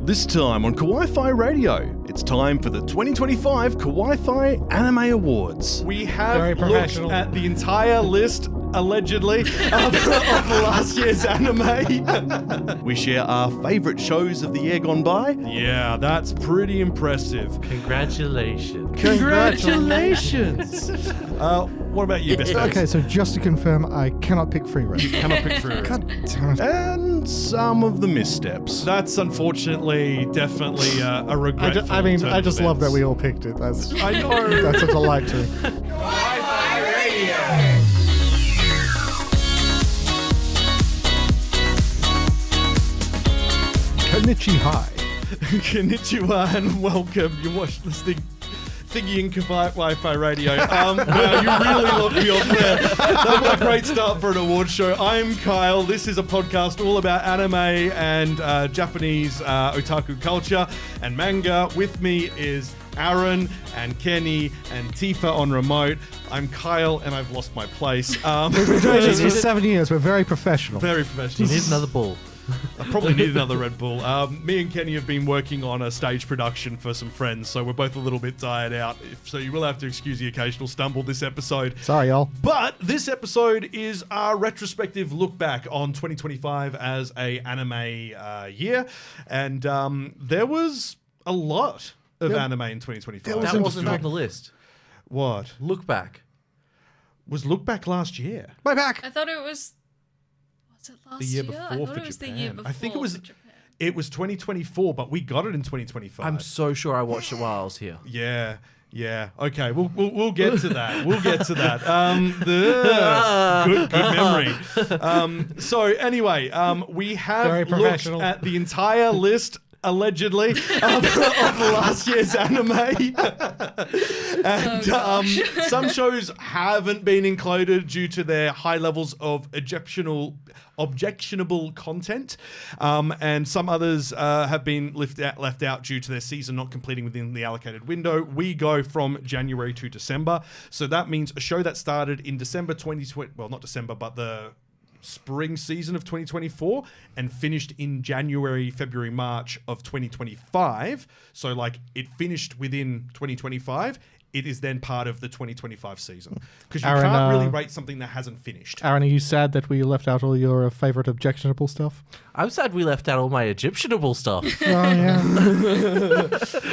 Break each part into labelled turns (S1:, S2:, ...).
S1: This time on Kawaii-Fi Radio, it's time for the 2025 Kawaii-Fi Anime Awards. We have looked at the entire list, allegedly, of last year's anime. We share our favourite shows of the year gone by. Yeah, that's pretty impressive.
S2: Congratulations.
S1: What about you, Best
S3: Okay, so just to confirm, I cannot pick free run.
S1: You cannot pick free
S3: God damn it.
S1: And some of the missteps. That's unfortunately definitely a regretful
S3: I mean,
S1: turn
S3: I
S1: of
S3: just love that
S1: events.
S3: we all picked it. That's
S1: I know.
S3: that's a delight to.
S4: Kawaii-Fi Radio.
S3: Konnichi Hi.
S1: Konnichiwa and welcome. You watched listening Thingy in Kawaii-Fi Radio. Wow, you really locked me off there. That was a great start for an award show. I'm Kyle. This is a podcast all about anime and Japanese otaku culture and manga. With me is Aaron and Kenny and Tifa on remote. I'm Kyle and I've lost my place.
S3: We've been doing this for 7 years. We're very professional.
S1: Very
S2: Do
S1: professional.
S2: you need another ball?
S1: I probably need another Red Bull. Me and Kenny have been working on a stage production for some friends, so we're both a little bit tired out. So you will have to excuse the occasional stumble this episode.
S3: Sorry, y'all.
S1: But this episode is our retrospective look back on 2025 as a anime year, and there was a lot of anime in 2025.
S2: That wasn't on the list.
S1: What?
S2: Look back.
S1: Was look back last year?
S3: My back.
S5: I thought it was it last
S1: The year
S5: year?
S1: before
S5: I thought
S1: for
S5: it was
S1: Japan.
S5: the year before
S1: I think it was.
S5: for Japan.
S1: It was 2024, but we got it in 2025.
S2: I'm so sure I watched it while I was here.
S1: Yeah. Okay, we'll get to that. We'll get to that. Good memory. So anyway, we
S3: Very
S1: have looked
S3: professional.
S1: at the entire list, allegedly, of last year's anime. And some shows haven't been included due to their high levels of objectionable content, and some others have been left out due to their season not completing within the allocated window. We go from January to December, so that means a show that started in December 2020, well, not December, but the spring season of 2024 and finished in January, February, March of 2025. So like it finished within 2025. It is then part of the 2025 season because you
S3: Aaron,
S1: can't really rate something that hasn't finished.
S3: Aaron, are you sad that we left out all your favorite objectionable stuff?
S2: I'm sad we left out all my Egyptianable stuff.
S3: Oh, yeah.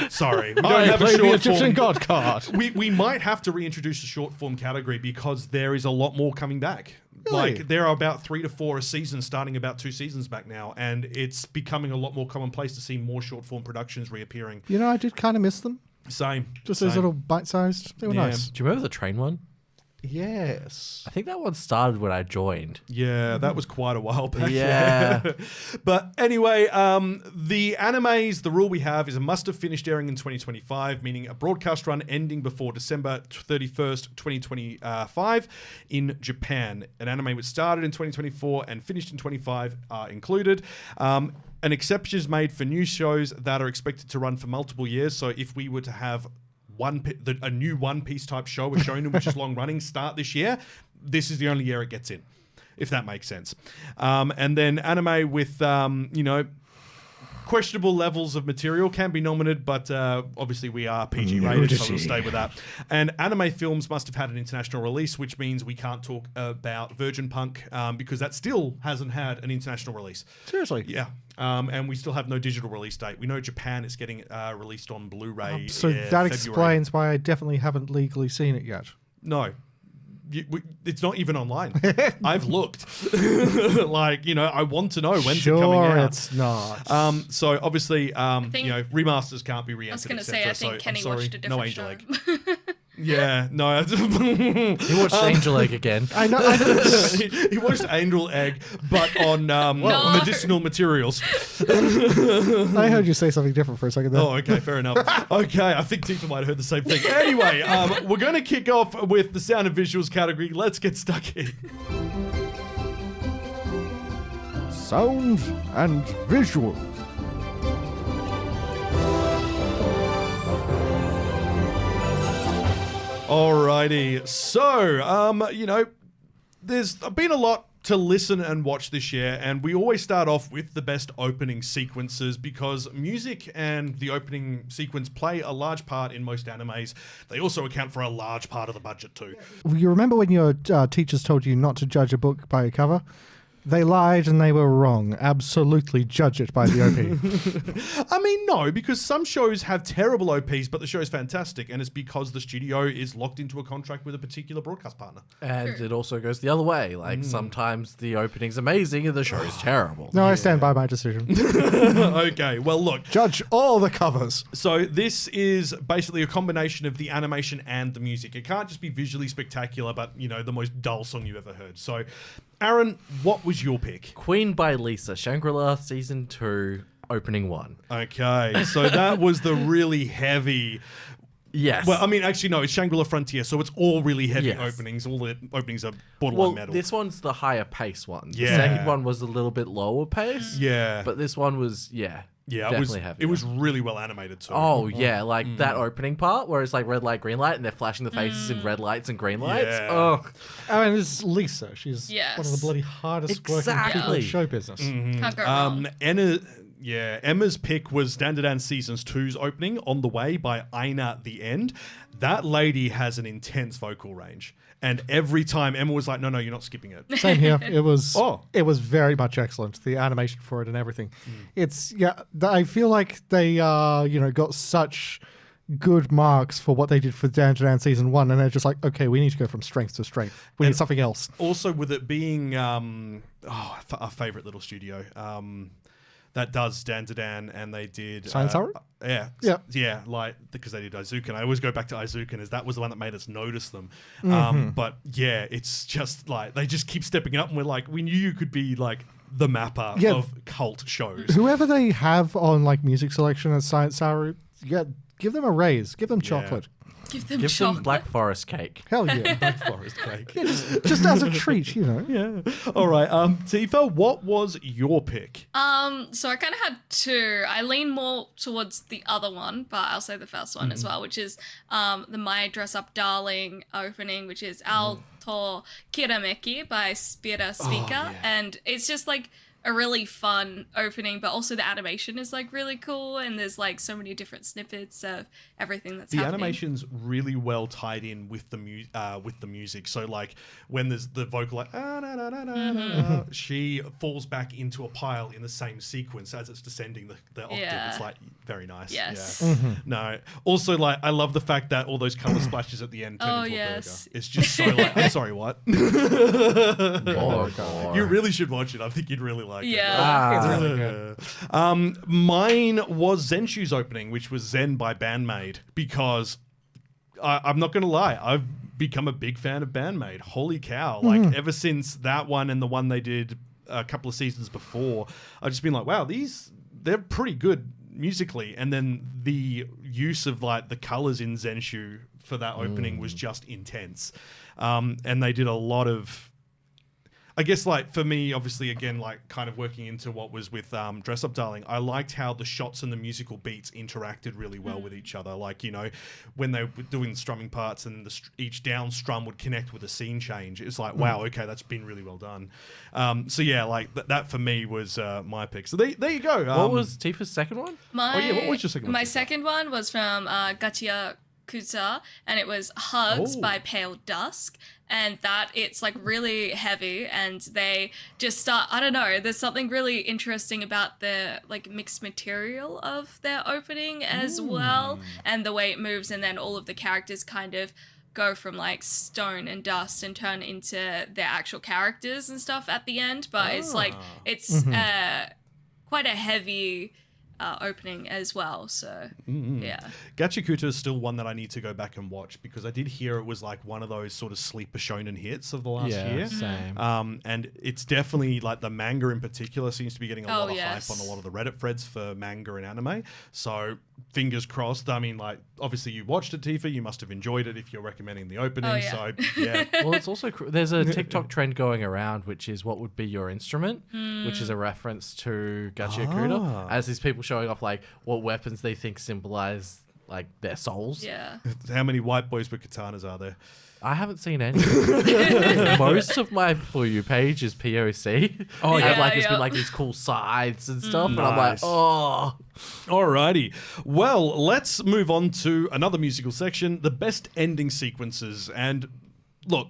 S1: Sorry, we don't
S3: I
S1: have a
S3: play the
S1: short
S3: Egyptian
S1: form.
S3: god card.
S1: We might have to reintroduce a short form category because there is a lot more coming back.
S3: Really?
S1: Like there are about 3 to 4 a season starting about 2 seasons back now, and it's becoming a lot more commonplace to see more short form productions reappearing.
S3: You know, I did kind of miss them.
S1: Same.
S3: Just
S1: same.
S3: those little bite-sized. They were
S1: Yeah.
S3: nice.
S2: Do you remember the train one?
S3: Yes.
S2: I think that one started when I joined.
S1: Yeah, that was quite a while back.
S2: Yeah.
S1: But anyway, the animes, the rule we have is it must have finished airing in 2025, meaning a broadcast run ending before December 31st, 2025 in Japan. An anime which started in 2024 and finished in 25 are included. An exception is made for new shows that are expected to run for multiple years. So if we were to have a new One Piece type show, a shonen which is long running, start this year, this is the only year it gets in, if that makes sense. And then anime with questionable levels of material can be nominated, but obviously we are PG rated, so we'll stay with that. And anime films must have had an international release, which means we can't talk about Virgin Punk because that still hasn't had an international release.
S3: Seriously.
S1: Yeah. And we still have no digital release date. We know Japan is getting released on Blu-ray.
S3: So that
S1: February.
S3: explains why I definitely haven't legally seen it yet.
S1: No. It's not even online. I've looked. I want to know when's it coming out.
S3: Sure, it's not.
S1: So obviously,
S5: think-
S1: remasters can't be re-entered.
S5: I was going to say, I think Kenny watched a
S1: no
S5: different
S1: Angel
S5: show.
S1: Egg. Yeah, no.
S2: You watched Angel Egg again.
S3: I know.
S1: He watched Angel Egg, but on medicinal materials.
S3: I heard you say something different for a second there.
S1: Oh, okay, fair enough. Okay, I think Tifa might have heard the same thing. Anyway, we're going to kick off with the sound and visuals category. Let's get stuck in.
S3: Sound and visuals.
S1: Alrighty, so there's been a lot to listen and watch this year, and we always start off with the best opening sequences because music and the opening sequence play a large part in most animes. They also account for a large part of the budget too.
S3: You remember when your teachers told you not to judge a book by a cover? They lied and they were wrong. Absolutely judge it by the OP.
S1: I mean, no, because some shows have terrible OPs, but the show is fantastic, and it's because the studio is locked into a contract with a particular broadcast partner.
S2: And it also goes the other way. Like sometimes the opening's amazing and the show's terrible.
S3: No, I stand by my decision.
S1: Okay, well, look.
S3: Judge all the covers.
S1: So this is basically a combination of the animation and the music. It can't just be visually spectacular, but, you know, the most dull song you ever heard. So, Aaron, what was your pick?
S2: Queen by Lisa, Shangri-La Season 2, Opening 1.
S1: Okay, so that was the really heavy...
S2: Yes.
S1: Well, I mean, actually, no, it's Shangri-La Frontier, so it's all really heavy
S2: Yes.
S1: openings. All the openings are borderline metal.
S2: This one's the higher pace one.
S1: Yeah.
S2: The second one was a little bit lower pace.
S1: Yeah.
S2: But this one was, definitely heavy.
S1: It was really well animated too.
S2: Oh, yeah, like that opening part where it's like red light, green light, and they're flashing the faces in red lights and green lights.
S1: Yeah.
S2: Oh,
S3: I mean, it's Lisa. She's
S5: Yes.
S3: one of the bloody hardest working people
S2: Exactly.
S3: in show business.
S5: Can't go wrong.
S1: Emma's pick was Dandadan Seasons 2's opening, On the Way by Aina the End. That lady has an intense vocal range. And every time Emma was like, no, you're not skipping it.
S3: Same here. It was
S1: Oh.
S3: it was very much excellent. The animation for it and everything. It's I feel like they got such good marks for what they did for Dan season 1, and they're just like, okay, we need to go from strength to strength. We need something else.
S1: Also, with it being our favorite little studio, that does Dan, and they did
S3: Science Saru?
S1: yeah, like because they did Aizuken. I always go back to Aizuken as that was the one that made us notice them. But yeah, it's just like they just keep stepping up, and we're like, we knew you could be like the mapper of cult shows.
S3: Whoever they have on like music selection at Science Saru, give them a raise, give them chocolate.
S5: Give them
S2: give
S5: chocolate.
S2: them Black Forest cake.
S3: Hell yeah.
S1: Black Forest cake.
S3: Yeah, just as a treat, you know.
S1: Yeah. All right. Tifa, what was your pick?
S5: So I kind of had two. I lean more towards the other one, but I'll say the first one as well, which is the My Dress Up Darling opening, which is Alto Kirameki by Spira Speaker. And it's just like a really fun opening, but also the animation is like really cool, and there's like so many different snippets of everything that's happening.
S1: The animation's really well tied in with the music. So like when there's the vocal like she falls back into a pile in the same sequence as it's descending the octave.
S5: Yeah.
S1: It's like very nice.
S5: Yes.
S1: Yeah. No. Also, like I love the fact that all those color splashes at the end turn into a
S5: yes.
S1: burger. It's just so like I'm sorry, what? You really should watch it. I think you'd really like it.
S5: Yeah.
S3: It's really good.
S1: Mine was Zenshu's opening, which was Zen by Bandmade, because I'm not going to lie, I've become a big fan of Bandmade. Holy cow. Like, ever since that one and the one they did a couple of seasons before, I've just been like, wow, they're pretty good musically. And then the use of, like, the colors in Zenshu for that opening was just intense. And they did a lot of... I guess, like, for me, obviously, again, like, kind of working into what was with Dress Up Darling, I liked how the shots and the musical beats interacted really well with each other. Like, you know, when they were doing the strumming parts and each down strum would connect with a scene change, it's like, wow, okay, that's been really well done. So, yeah, like, that for me was my pick. So there you go.
S2: What was Tifa's second one?
S1: what was your second one?
S5: My second one was from Gachiya Kuta, and it was Hugs by Pale Dusk. And that it's like really heavy, and they just start, I don't know, there's something really interesting about the like mixed material of their opening as well, and the way it moves, and then all of the characters kind of go from like stone and dust and turn into their actual characters and stuff at the end. But it's like it's quite a heavy opening as well, so yeah.
S1: Gachikuta is still one that I need to go back and watch, because I did hear it was like one of those sort of sleeper shonen hits of the last year.
S2: Same.
S1: And it's definitely like the manga in particular seems to be getting a lot of
S5: yes.
S1: hype on a lot of the Reddit threads for manga and anime. So fingers crossed. I mean, like, obviously you watched it, Tifa. You must have enjoyed it if you're recommending the opening.
S5: Oh, yeah.
S1: So yeah.
S2: Well, it's also there's a TikTok trend going around, which is what would be your instrument, which is a reference to Gachiya Kuta, as these people showing off like what weapons they think symbolize like their souls.
S5: Yeah.
S1: How many white boys with katanas are there?
S2: I haven't seen any. Most of my For You page is POC.
S1: Oh,
S5: yeah.
S2: And like it's
S5: Yeah.
S2: been like these cool sides and stuff. And I'm
S1: Nice.
S2: like, oh.
S1: Alrighty. Well, let's move on to another musical section, the best ending sequences. And look,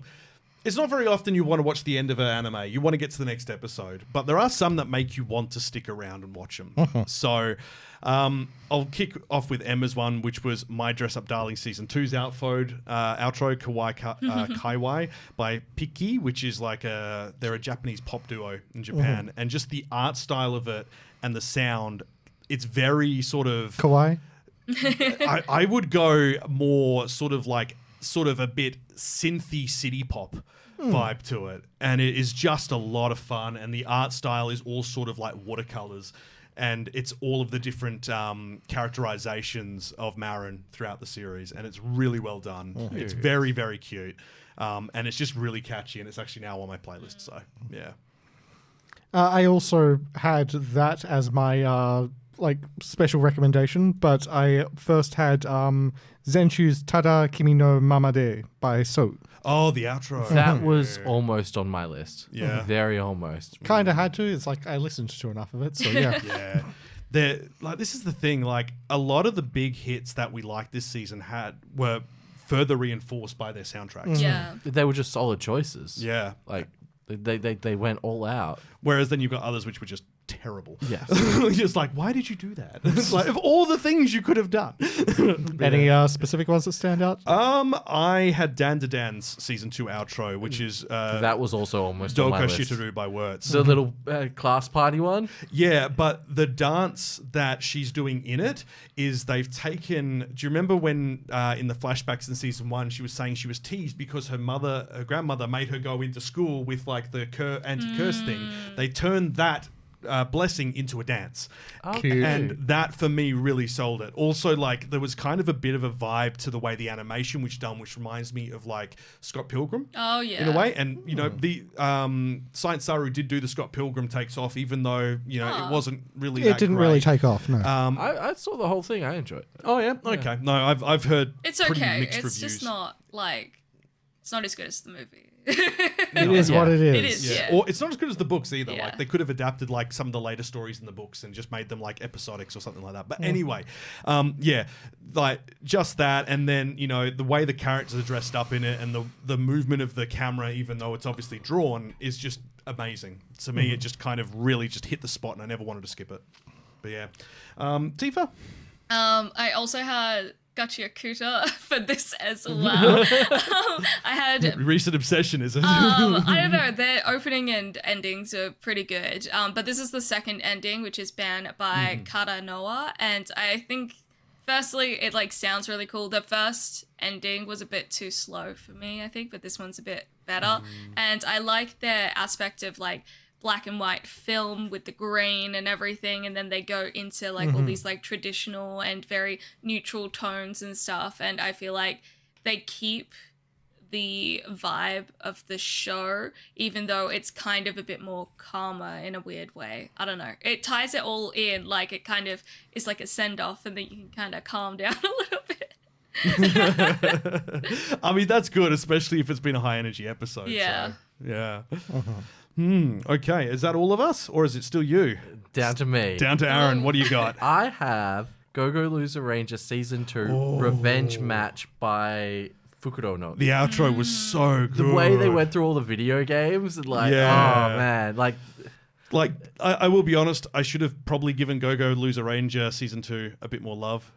S1: it's not very often you want to watch the end of an anime. You want to get to the next episode. But there are some that make you want to stick around and watch them. So I'll kick off with Emma's one, which was My Dress Up Darling Season 2's outro, Kawaii-Fi by Piki, which is like they're a Japanese pop duo in Japan. And just the art style of it and the sound, it's very sort of...
S3: Kawaii?
S1: I would go more sort of a bit synthy city pop vibe to it, and it is just a lot of fun, and the art style is all sort of like watercolors, and it's all of the different characterizations of Marin throughout the series, and it's really well done. It's very, very cute, and it's just really catchy, and it's actually now on my playlist, so yeah.
S3: I also had that as my special recommendation, but I first had Zenshu's Tada Kimi no Mama de by So.
S1: Oh, the outro.
S2: That was almost on my list.
S1: Yeah.
S2: Very almost.
S3: Kind of had to. It's like I listened to enough of it, so yeah.
S1: Yeah. This is the thing, like a lot of the big hits that we liked this season were further reinforced by their soundtracks.
S5: Yeah.
S2: They were just solid choices.
S1: Yeah.
S2: Like they went all out.
S1: Whereas then you've got others which were just terrible.
S2: Yes.
S1: Just like, why did you do that? It's like, of all the things you could have done.
S3: Any specific ones that stand out?
S1: I had Dan to Dan's season 2 outro, which is
S2: That was also almost on my
S1: Doka
S2: list.
S1: Shitaru by Wirtz.
S2: The little class party one.
S1: Yeah, but the dance that she's doing in it is they've taken... Do you remember when in the flashbacks in season 1 she was saying she was teased because her grandmother made her go into school with like the anti-curse thing? They turned that blessing into a dance.
S3: Cute.
S1: And that for me really sold it. Also, like there was kind of a bit of a vibe to the way the animation was done, which reminds me of like Scott Pilgrim.
S5: Oh yeah.
S1: In a way, and you know the Science Saru did do the Scott Pilgrim takes off, even though you know it wasn't really.
S3: It didn't really take off, no.
S2: I saw the whole thing. I enjoyed it.
S1: Oh yeah, okay. No, I've heard
S5: It's
S1: pretty
S5: okay.
S1: mixed
S5: It's
S1: reviews.
S5: just not like it's not as good as the movie.
S3: It is what it is.
S5: It is.
S1: Yeah.
S5: Yeah.
S1: Or it's not as good as the books either.
S5: Yeah.
S1: Like they could have adapted like some of the later stories in the books and just made them like episodics or something like that. But anyway, yeah, like just that, and then you know the way the characters are dressed up in it, and the movement of the camera, even though it's obviously drawn, is just amazing. To me, it just kind of really just hit the spot, and I never wanted to skip it. But yeah, Tifa.
S5: I also had Gachiakuta for this as well. I had
S1: Recent obsession, is it?
S5: I don't know, their opening and endings are pretty good. But this is the second ending, which is banned by Kara Noa, and I think firstly it like sounds really cool. The first ending was a bit too slow for me, I think, but this one's a bit better. And I like their aspect of like black and white film with the green and everything, and then they go into like all these like traditional and very neutral tones and stuff, and I feel like they keep the vibe of the show even though it's kind of a bit more calmer in a weird way. I don't know, it ties it all in, like it kind of is like a send-off, and then you can kind of calm down a little bit.
S1: I mean, that's good, especially if it's been a high energy episode.
S5: Yeah.
S1: So, yeah. Okay, is that all of us, or is it still you?
S2: Down to me.
S1: Down to Aaron. What do you got?
S2: I have Go-Go Loser Ranger Season 2 Revenge Match by Fukurono.
S1: The outro was so good.
S2: The way they went through all the video games, like,
S1: Yeah.
S2: oh man, like
S1: I will be honest, I should have probably given Go-Go Loser Ranger Season 2 a bit more love.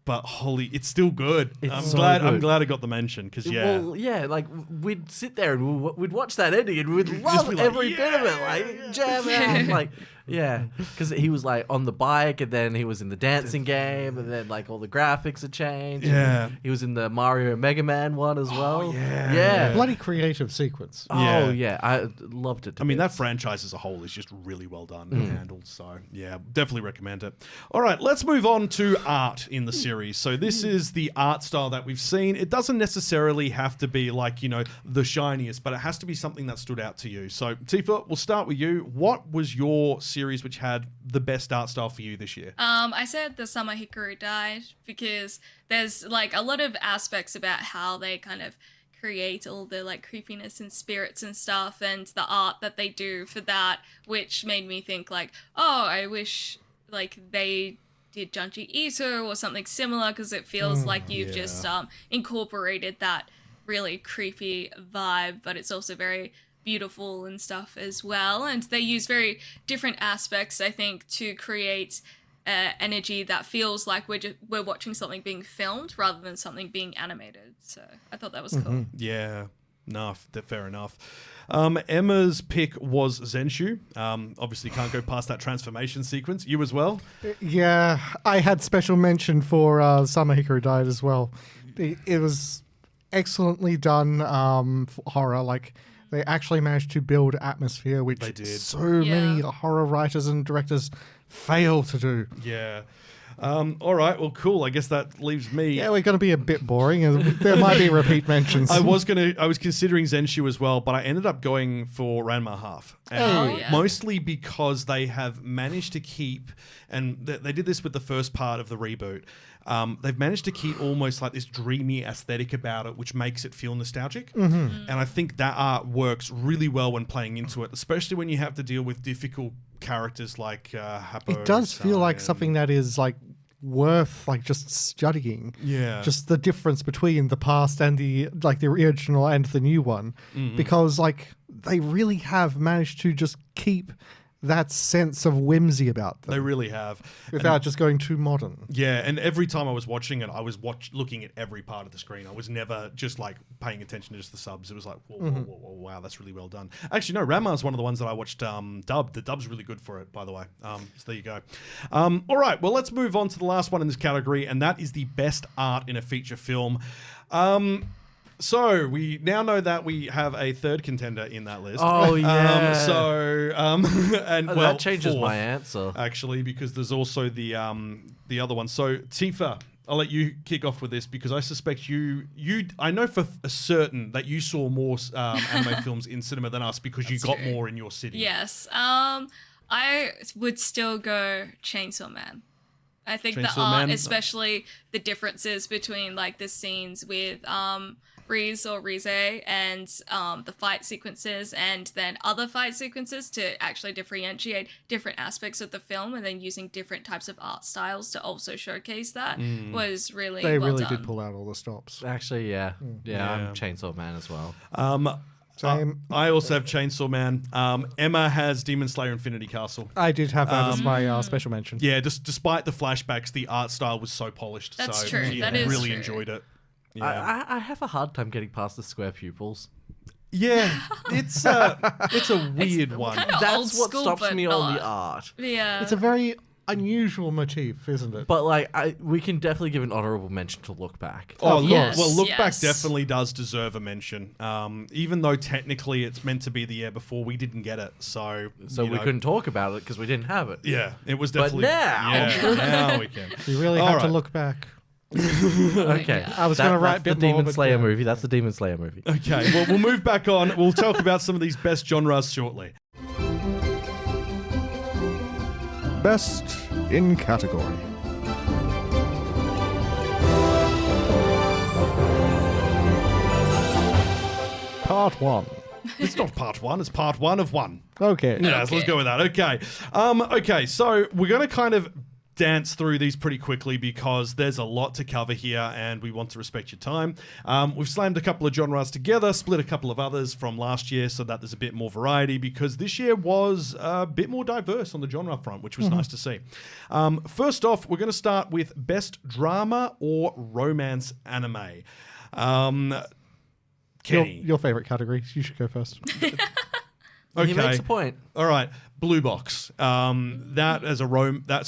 S1: But holy, it's still good.
S2: It's
S1: I'm
S2: so
S1: glad
S2: good.
S1: I'm glad I got the mention, because yeah.
S2: Well, yeah, like we'd sit there and we'd watch that ending and we'd
S1: just
S2: love
S1: be like,
S2: every bit of it, like jam out, like yeah, because he was like on the bike and then he was in the dancing game and then like all the graphics had changed.
S1: Yeah.
S2: and he was in the Mario Mega Man one as well.
S1: yeah.
S2: yeah.
S3: Bloody creative sequence.
S2: Oh yeah, I loved it.
S1: I mean, that franchise as a whole is just really well done and handled. So, yeah, definitely recommend it. All right, let's move on to art in the series. So this is the art style that we've seen. It doesn't necessarily have to be like, you know, the shiniest, but it has to be something that stood out to you. So, Tifa, we'll start with you. What was your series series which had the best art style for you this year?
S5: I said the Summer Hikaru died because there's like a lot of aspects about how they kind of create all the like creepiness and spirits and stuff, and the art that they do for that, which made me think like, oh, I wish like they did Junji Ito or something similar, because it feels like you've just incorporated that really creepy vibe, but it's also very beautiful and stuff as well. And they use very different aspects, I think, to create energy that feels like we're watching something being filmed rather than something being animated. So I thought that was cool.
S1: Yeah, no, fair enough. Emma's pick was Zenshu. Obviously can't go past that transformation sequence. You as well?
S3: Yeah, I had special mention for Summer Hikaru Died as well. It was excellently done for horror. Like, they actually managed to build atmosphere, which
S1: They did.
S3: so many horror writers and directors fail to do.
S1: Yeah. All right. Well, cool. I guess that leaves me.
S3: Yeah, we're going to be a bit boring, and there might be repeat mentions.
S1: I was considering Zenshu as well, but I ended up going for Ranma Half. And mostly because they have managed to keep, and they did this with the first part of the reboot. They've managed to keep almost like this dreamy aesthetic about it, which makes it feel nostalgic. And I think that art works really well when playing into it, especially when you have to deal with difficult characters like Happo.
S3: It does feel like something that is like worth like just studying.
S1: Yeah.
S3: Just the difference between the past and the original and the new one, because like they really have managed to just keep that sense of whimsy about them.
S1: They really have.
S3: Without just going too modern.
S1: Yeah, and every time I was watching it, I was looking at every part of the screen. I was never just like paying attention to just the subs. It was like, whoa, wow, that's really well done. Actually, no, Ranma is one of the ones that I watched dubbed. The dub's really good for it, by the way. So there you go. All right, well, let's move on to the last one in this category, and that is the best art in a feature film. So we now know that we have a third contender in that list.
S2: Oh, yeah.
S1: And well,
S2: that changes
S1: fourth,
S2: my answer.
S1: actually, because there's also the other one. So Tifa, I'll let you kick off with this, because I suspect I know for a certain that you saw more anime films in cinema than us, because you got more in your city.
S5: Yes. I would still go Chainsaw Man. I think the
S1: Chainsaw
S5: art,
S1: Man.
S5: especially the differences between like the scenes with Riz or Rize and the fight sequences, and then other fight sequences, to actually differentiate different aspects of the film, and then using different types of art styles to also showcase that was really
S3: They
S5: well
S3: really
S5: done.
S3: did pull out all the stops.
S2: Actually, yeah. I'm Chainsaw Man as well.
S3: Same.
S1: I also have Chainsaw Man. Emma has Demon Slayer Infinity Castle.
S3: I did have that as my special mention.
S1: Yeah, despite the flashbacks, the art style was so polished.
S5: That's
S1: so
S5: true.
S1: Yeah,
S5: That is
S1: really
S5: true.
S1: enjoyed it. Yeah,
S2: I have a hard time getting past the square pupils.
S1: yeah, it's a weird one.
S5: kind of-
S2: That's
S5: old
S2: what
S5: school,
S2: stops
S5: but
S2: me on the
S5: not.
S2: art.
S5: Yeah.
S3: It's a very unusual motif, isn't it?
S2: But like, we can definitely give an honorable mention to Look Back.
S1: Oh,
S5: Yes,
S1: Look Back
S5: yes.
S1: definitely does deserve a mention. Even though technically it's meant to be the year before, we didn't get it, so
S2: We couldn't talk about it because we didn't have it.
S1: Yeah, it was
S2: But
S1: definitely.
S2: now-
S1: yeah, now we can.
S3: You really
S1: All
S3: have to
S1: right.
S3: look back.
S2: Okay.
S3: I was gonna write a
S2: that's
S3: bit
S2: the
S3: more,
S2: Demon
S3: but
S2: Slayer
S3: yeah.
S2: movie. That's the Demon Slayer movie.
S1: Okay, well, we'll move back on. We'll talk about some of these best genres shortly.
S6: Best in category.
S3: Part 1.
S1: It's not part one, it's part one of one.
S3: Okay.
S1: Yeah, so let's go with that. Okay. Okay, so we're going to kind of dance through these pretty quickly because there's a lot to cover here and we want to respect your time. We've slammed a couple of genres together, split a couple of others from last year so that there's a bit more variety, because this year was a bit more diverse on the genre front, which was nice to see. First off, we're going to start with best drama or romance anime. Kenny.
S3: Your favorite category. You should go first.
S1: Okay.
S2: He makes a point.
S1: All right, Blue Box. That's a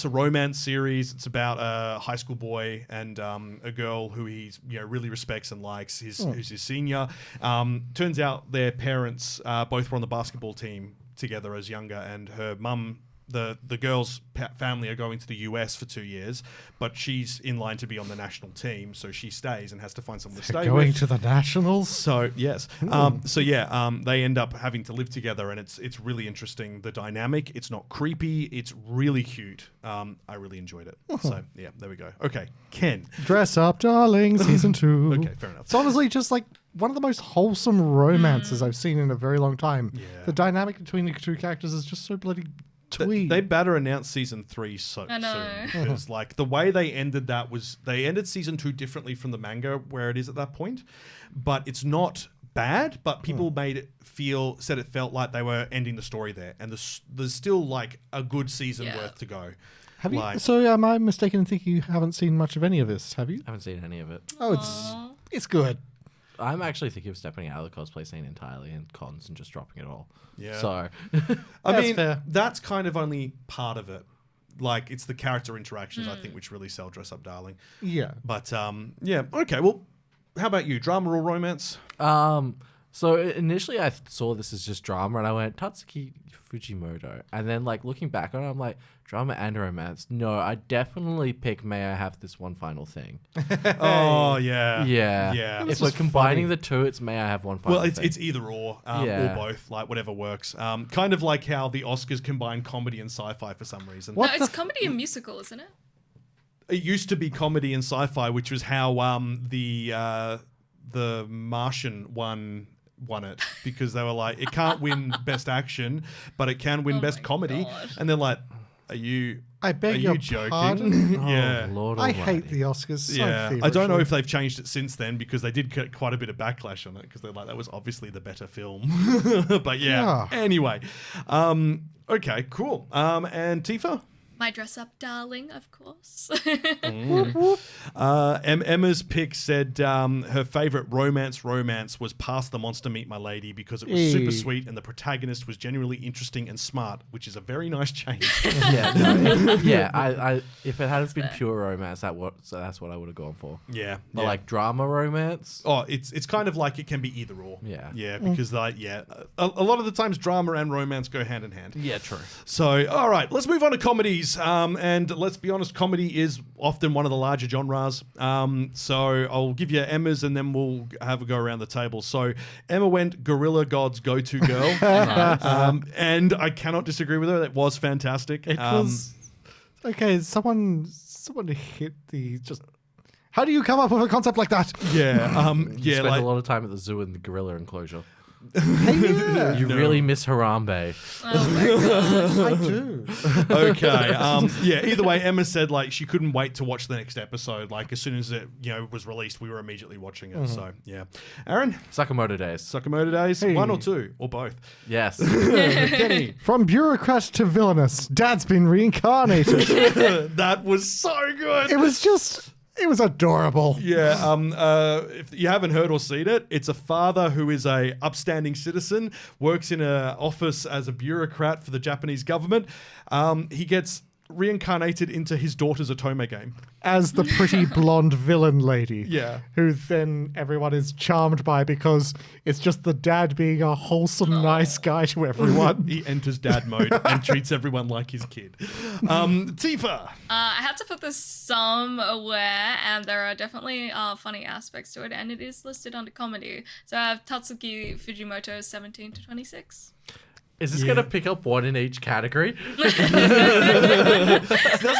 S1: romance series. It's about a high school boy and a girl who he really respects and likes. Who's his senior. Turns out their parents both were on the basketball team together as younger, and her mum the girl's family are going to the US for 2 years, but she's in line to be on the national team, so she stays and has to find someone to stay
S3: Going
S1: with.
S3: to the Nationals?
S1: So yes, they end up having to live together, and it's really interesting. The dynamic, it's not creepy, it's really cute. I really enjoyed it. So yeah, there we go. Okay, Ken.
S3: Dress Up Darling, season 2.
S1: Okay, fair enough.
S3: It's honestly just like one of the most wholesome romances I've seen in a very long time.
S1: Yeah.
S3: The dynamic between the two characters is just so bloody twee.
S1: They better announce season 3 so
S5: I know.
S1: soon, because like the way they ended that was they ended season 2 differently from the manga where it is at that point, but it's not bad, but people said it felt like they were ending the story there, and there's still like a good season worth to go.
S3: Have you?
S1: Like-
S3: So am I mistaken in thinking you haven't seen much of any of this? Have you?
S2: I haven't seen any of it.
S3: Oh, it's good.
S2: I'm actually thinking of stepping out of the cosplay scene entirely and cons and just dropping it all.
S1: Yeah.
S2: So,
S1: I
S3: That's
S1: mean,
S3: fair.
S1: that's kind of only part of it. Like, it's the character interactions, I think, which really sell Dress Up Darling.
S3: Yeah.
S1: But, yeah, okay, well, how about you? Drama or romance?
S2: so initially I saw this as just drama, and I went Tatsuki Fujimoto, and then like looking back on it, I'm like drama and romance. No, I definitely pick May I Have This One Final Thing.
S1: Oh, yeah.
S2: Yeah,
S1: Yeah.
S2: If we're combining the two, it's May I Have One Final
S1: Well,
S2: Thing.
S1: it's either or both, like whatever works. Kind of like how the Oscars combine comedy and sci-fi for some reason.
S3: What
S5: No,
S3: the
S5: it's comedy and musical, isn't it?
S1: It used to be comedy and sci-fi, which was how the Martian won it, because they were like, it can't win best action, but it can win best
S5: my
S1: comedy.
S5: God.
S1: And they're like, are you
S3: I beg
S1: are
S3: your
S1: you joking?
S3: pardon?
S2: Oh, Lord
S3: I
S2: almighty.
S3: hate the Oscars so
S1: Yeah, I don't know
S3: feverishly.
S1: if they've changed it since then, because they did get quite a bit of backlash on it, because they're like, that was obviously the better film. But yeah, anyway. Okay, cool. And Tifa?
S5: My Dress Up Darling, of course.
S1: Emma's pick said her favorite romance was Past the Monster, Meet My Lady, because it was super sweet and the protagonist was genuinely interesting and smart, which is a very nice change.
S2: I if it had been pure romance, that's what I would have gone for.
S1: Yeah.
S2: But like drama romance,
S1: Oh, it's kind of like it can be either or.
S2: Yeah.
S1: Yeah, because a lot of the times drama and romance go hand in hand.
S2: yeah, true.
S1: So, all right, let's move on to comedies. And let's be honest, comedy is often one of the larger genres. So I'll give you Emma's, and then we'll have a go around the table. So Emma went Gorilla God's Go-To Girl. And I cannot disagree with her. It was fantastic.
S3: It was okay. Someone hit the just. How do you come up with a concept like that?
S1: Yeah.
S2: You spend
S1: like,
S2: a lot of time at the zoo and the gorilla enclosure.
S3: Yeah,
S2: You really miss Harambe.
S5: Oh my God.
S3: I do.
S1: okay. Yeah. Either way, Emma said like she couldn't wait to watch the next episode. Like as soon as it was released, we were immediately watching it. So yeah. Aaron,
S2: Sakamoto Days.
S1: Sakamoto Days,
S3: Hey.
S1: 1 or 2 or both.
S2: Yes.
S1: Kenny,
S3: From bureaucrat to villainous, Dad's been reincarnated.
S1: that was so good.
S3: It was adorable.
S1: Yeah, if you haven't heard or seen it, it's a father who is a upstanding citizen, works in an office as a bureaucrat for the Japanese government. He gets reincarnated into his daughter's Otome game.
S3: As the pretty blonde villain lady.
S1: Yeah.
S3: Who then everyone is charmed by because it's just the dad being a wholesome, nice guy to everyone.
S1: He enters dad mode and treats everyone like his kid. Tifa.
S5: I had to put this somewhere, and there are definitely funny aspects to it, and it is listed under comedy. So I have Tatsuki Fujimoto's 17 to 26.
S2: Is this going to pick up one in each category?
S1: That's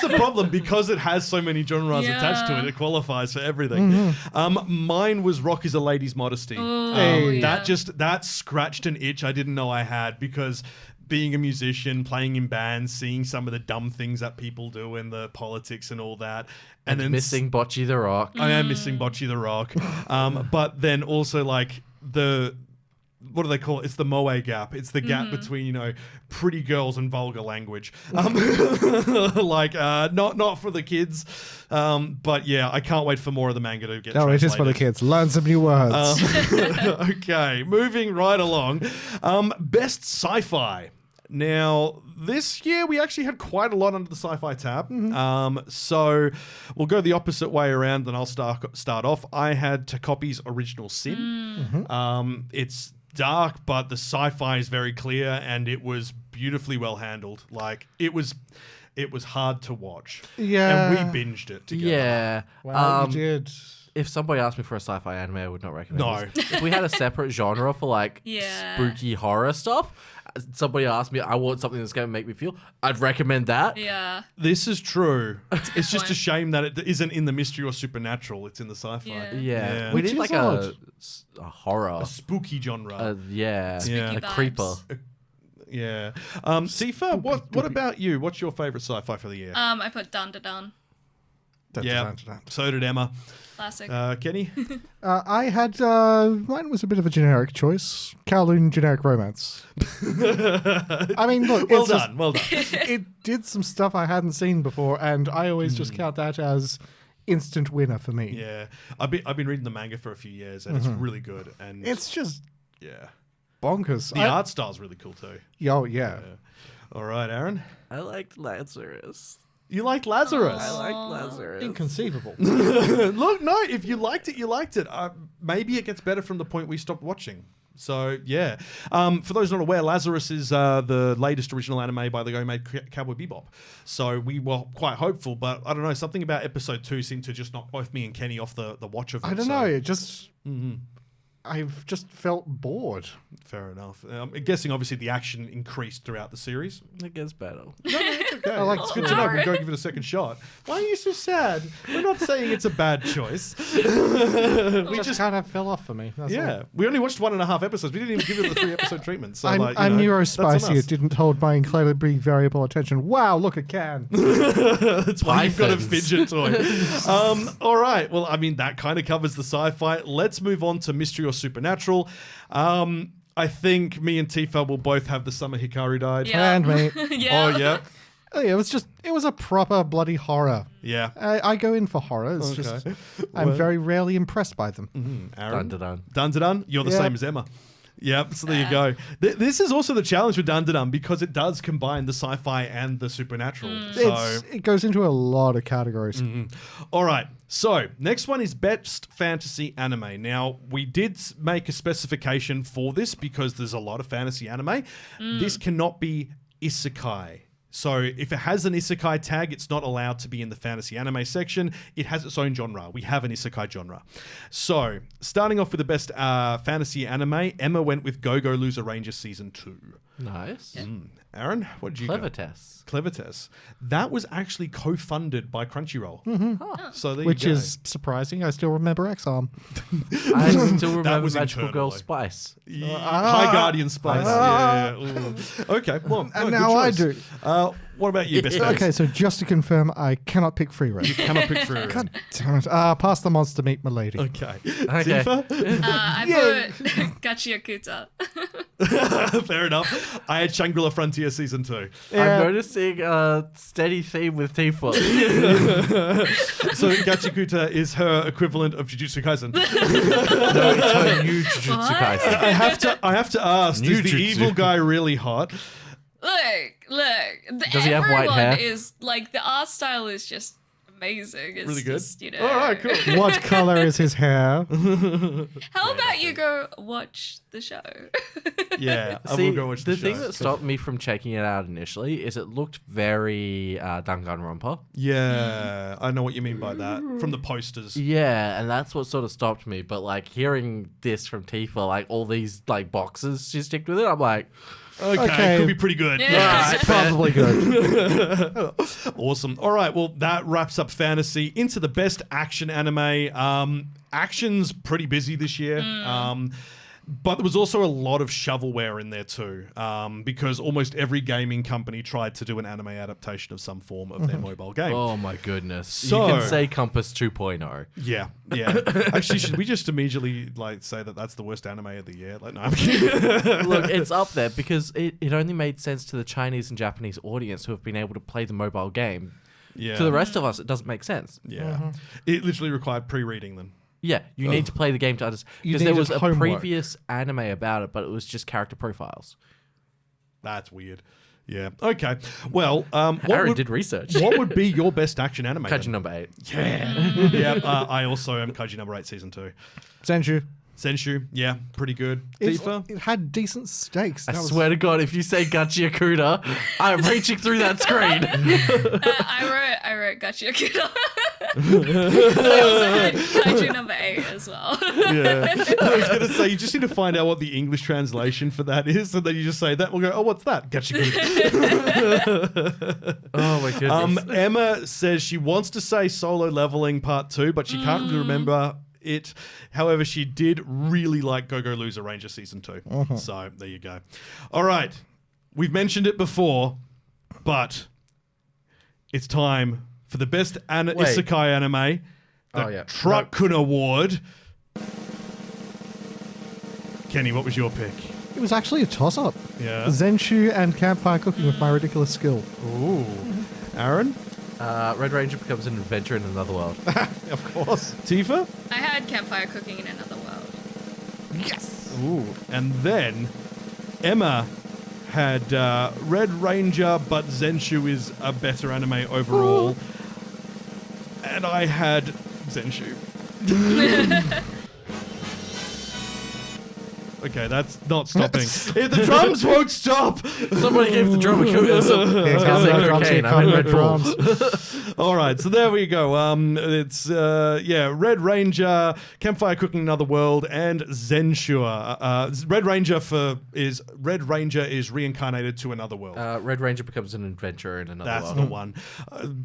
S1: the problem, because it has so many genres attached to it. It qualifies for everything. Mine was Rock is a Lady's Modesty. That scratched an itch I didn't know I had, because being a musician, playing in bands, seeing some of the dumb things that people do in the politics and all that, and then
S2: missing Bocce the Rock.
S1: I am missing Bocce the Rock, but then also like what do they call it? It's the Moe gap. It's the gap between, pretty girls and vulgar language. Like, not for the kids. But yeah, I can't wait for more of the manga to get
S3: No, it is for the
S1: translated.
S3: kids. Learn some new words.
S1: Okay, moving right along. Best sci-fi. Now, this year we actually had quite a lot under the sci-fi tab. So we'll go the opposite way around, and I'll start off. I had Takopi's Original Sin. It's dark, but the sci-fi is very clear, and it was beautifully well handled. Like it was hard to watch.
S3: Yeah.
S1: And we binged it together.
S2: Yeah.
S3: Wow, you did.
S2: If somebody asked me for a sci-fi anime, I would not recommend
S1: No.
S2: this. If we had a separate genre for like
S5: Yeah.
S2: spooky horror stuff, somebody asked me, I want something that's going to make me feel, I'd recommend that.
S5: Yeah.
S1: This is true. It's just a
S5: point.
S1: shame that it isn't in the mystery or supernatural. It's in the sci-fi.
S5: Yeah.
S2: Yeah. We
S3: Which
S2: need
S3: is
S2: like
S3: odd.
S2: a horror.
S1: A spooky genre.
S2: Yeah.
S1: Yeah.
S2: A
S5: vibes.
S2: creeper.
S1: Yeah. Sifa, what about you? What's your favorite sci-fi for the year?
S5: I put Dun Dun Dun.
S1: Yeah. So did Emma.
S5: Classic.
S1: Kenny?
S3: I had mine was a bit of a generic choice. Kowloon generic romance. I mean, look,
S1: Well
S3: it's just-
S1: done. Well done.
S3: it did some stuff I hadn't seen before, and I always just count that as instant winner for me.
S1: Yeah. I've been reading the manga for a few years, and it's really good. And
S3: It's just
S1: yeah.
S3: bonkers.
S1: The art style's really cool too.
S3: Oh yeah.
S1: All right, Aaron.
S2: I liked Lazarus.
S1: You liked Lazarus.
S2: I liked Lazarus.
S3: Inconceivable.
S1: Look, no, if you liked it, you liked it. Maybe it gets better from the point we stopped watching. So, yeah. For those not aware, Lazarus is the latest original anime by the guy who made Cowboy Bebop. So we were quite hopeful, but I don't know, something about episode 2 seemed to just knock both me and Kenny off the watch of it.
S3: I don't
S1: so-
S3: know. It just. I've just felt bored.
S1: Fair enough. I'm guessing, obviously, the action increased throughout the series.
S2: It gets better.
S1: Okay.
S3: I like
S1: it's good to know. We'll go give it a second shot. Why are you so sad? We're not saying it's a bad choice.
S3: We just kind of fell off for me. That's
S1: Yeah.
S3: all.
S1: We only watched 1.5 episodes. We didn't even give it the 3-episode treatment. So,
S3: I'm,
S1: like, you
S3: I'm
S1: know,
S3: neurospicy.
S1: that's on us.
S3: It didn't hold my incredibly variable attention. Wow, look, it can.
S1: That's why you've got a
S2: Pythons.
S1: fidget toy. All right. Well, I mean, that kind of covers the sci-fi. Let's move on to mystery or supernatural. I think me and Tifa will both have The Summer Hikaru Died.
S5: Yeah.
S3: And me.
S5: Yeah.
S1: Oh, yeah.
S3: Oh, yeah, it was a proper bloody horror.
S1: Yeah.
S3: I go in for horror. It's just I'm very rarely impressed by them.
S1: Aaron?
S2: Dun-dun-dun.
S1: Dun-dun-dun. You're the
S3: Yeah.
S1: same as Emma. Yep, so there you go. This is also the challenge with Dun-dun-dun because it does combine the sci-fi and the supernatural. So,
S3: It goes into a lot of categories.
S1: all right. So, next one is Best Fantasy Anime. Now, we did make a specification for this because there's a lot of fantasy anime. This cannot be isekai. So if it has an isekai tag, it's not allowed to be in the fantasy anime section. It has its own genre. We have an isekai genre. So starting off with the best fantasy anime, Emma went with Go-Go Loser Ranger Season 2.
S2: Nice.
S1: Aaron, what did you
S2: Clever
S1: go?
S2: tests.
S1: Clever Test. That was actually co-funded by Crunchyroll. So there
S3: Which
S1: you go.
S3: is surprising. I still remember X-Arm.
S2: I still remember
S1: was
S2: Magical
S1: internal,
S2: Girl
S1: though.
S2: Spice.
S1: High Guardian Spice. Yeah. Ooh. Okay. Well,
S3: And
S1: good
S3: now I
S1: choice.
S3: do.
S1: What about you, Best Fantasy?
S3: Okay, so just to confirm, I cannot pick Free Range.
S1: Cannot pick through.
S3: God damn it. Pass the monster meat, milady.
S1: Okay.
S2: Okay.
S1: Tifa?
S5: I put Gachi Yakuza.
S1: Fair enough. I had Shangri-La Frontier Season 2.
S3: Yeah.
S2: I'm noticing a steady theme with Tifa.
S1: So Gachikuta is her equivalent of Jujutsu Kaisen.
S2: No, it's her new Jujutsu
S5: What?
S2: Kaisen.
S1: I have to ask,
S2: New
S1: is the
S2: jutsu.
S1: evil guy really hot?
S5: Look.
S2: Does he have white hair?
S5: Is like the art style is just amazing. It's
S1: Really good?
S5: Just,
S1: All right, cool.
S3: What color is his hair?
S5: How about you go watch the show?
S1: Yeah, I
S2: See,
S1: will go watch the show.
S2: thing that stopped me from checking it out initially is it looked very Danganronpa.
S1: Yeah, I know what you mean by that. From the posters.
S2: Yeah, and that's what sort of stopped me. But like hearing this from Tifa, like all these like boxes she sticked with it, I'm like,
S1: Okay, could be pretty good.
S5: Yeah.
S3: It's probably good.
S1: Awesome. All right, well, that wraps up fantasy. Into the best action anime. Action's pretty busy this year. But there was also a lot of shovelware in there too, because almost every gaming company tried to do an anime adaptation of some form of their mobile game.
S2: oh my goodness.
S1: So-
S2: you can say Compass 2.0.
S1: Yeah. Actually, should we just immediately like say that that's the worst anime of the year? Like, no, I'm kidding.
S2: Look, it's up there because it only made sense to the Chinese and Japanese audience who have been able to play the mobile game.
S1: Yeah.
S2: To the rest of us, it doesn't make sense.
S1: Yeah. It literally required pre-reading then.
S2: Yeah, you need to play the game to understand.
S3: You
S2: Because there
S3: needed
S2: was a
S3: homework.
S2: previous anime about it, but it was just character profiles.
S1: That's weird. Yeah. Okay. Well,
S2: Aaron did research.
S1: what would be your best action anime?
S2: Kaiji
S1: then?
S2: number 8.
S1: Yeah. I also am Kaiji number 8 season 2.
S3: Senju.
S1: Zenshu, yeah, pretty good. Tifa?
S3: It had decent stakes.
S2: I swear to God, if you say Gachi Akuda, I'm reaching through that screen.
S5: I wrote Gachi Akuda. I also had Kaiju number 8 as well.
S1: Yeah. I was going to say, you just need to find out what the English translation for that is, and then you just say that, we'll go, oh, what's that? Gachi.
S2: Oh my goodness.
S1: Emma says she wants to say Solo Leveling Part 2, but she can't really remember it. However, she did really like Go-Go Loser Ranger Season 2. So, there you go. All right. We've mentioned it before, but it's time for the best isekai anime, the Truck-kun Award. Kenny, what was your pick?
S3: It was actually a toss-up.
S1: Yeah.
S3: Zenshu and Campfire Cooking with My Ridiculous Skill.
S1: Ooh. Aaron?
S2: Red Ranger becomes an adventure in another world.
S3: Of course.
S1: Tifa?
S5: I had Campfire Cooking in Another World.
S3: Yes.
S1: Ooh. And then Emma had Red Ranger, but Zenshu is a better anime overall. And I had Zenshu. Okay, that's not stopping. The drums won't stop.
S2: Somebody gave the drummer cocaine. I'm in Red Bull.
S1: All right, so there we go. It's Red Ranger, Campfire Cooking Another World, and Zenshu. Red Ranger is reincarnated to another world.
S2: Red Ranger becomes an adventure in another world.
S1: That's the one.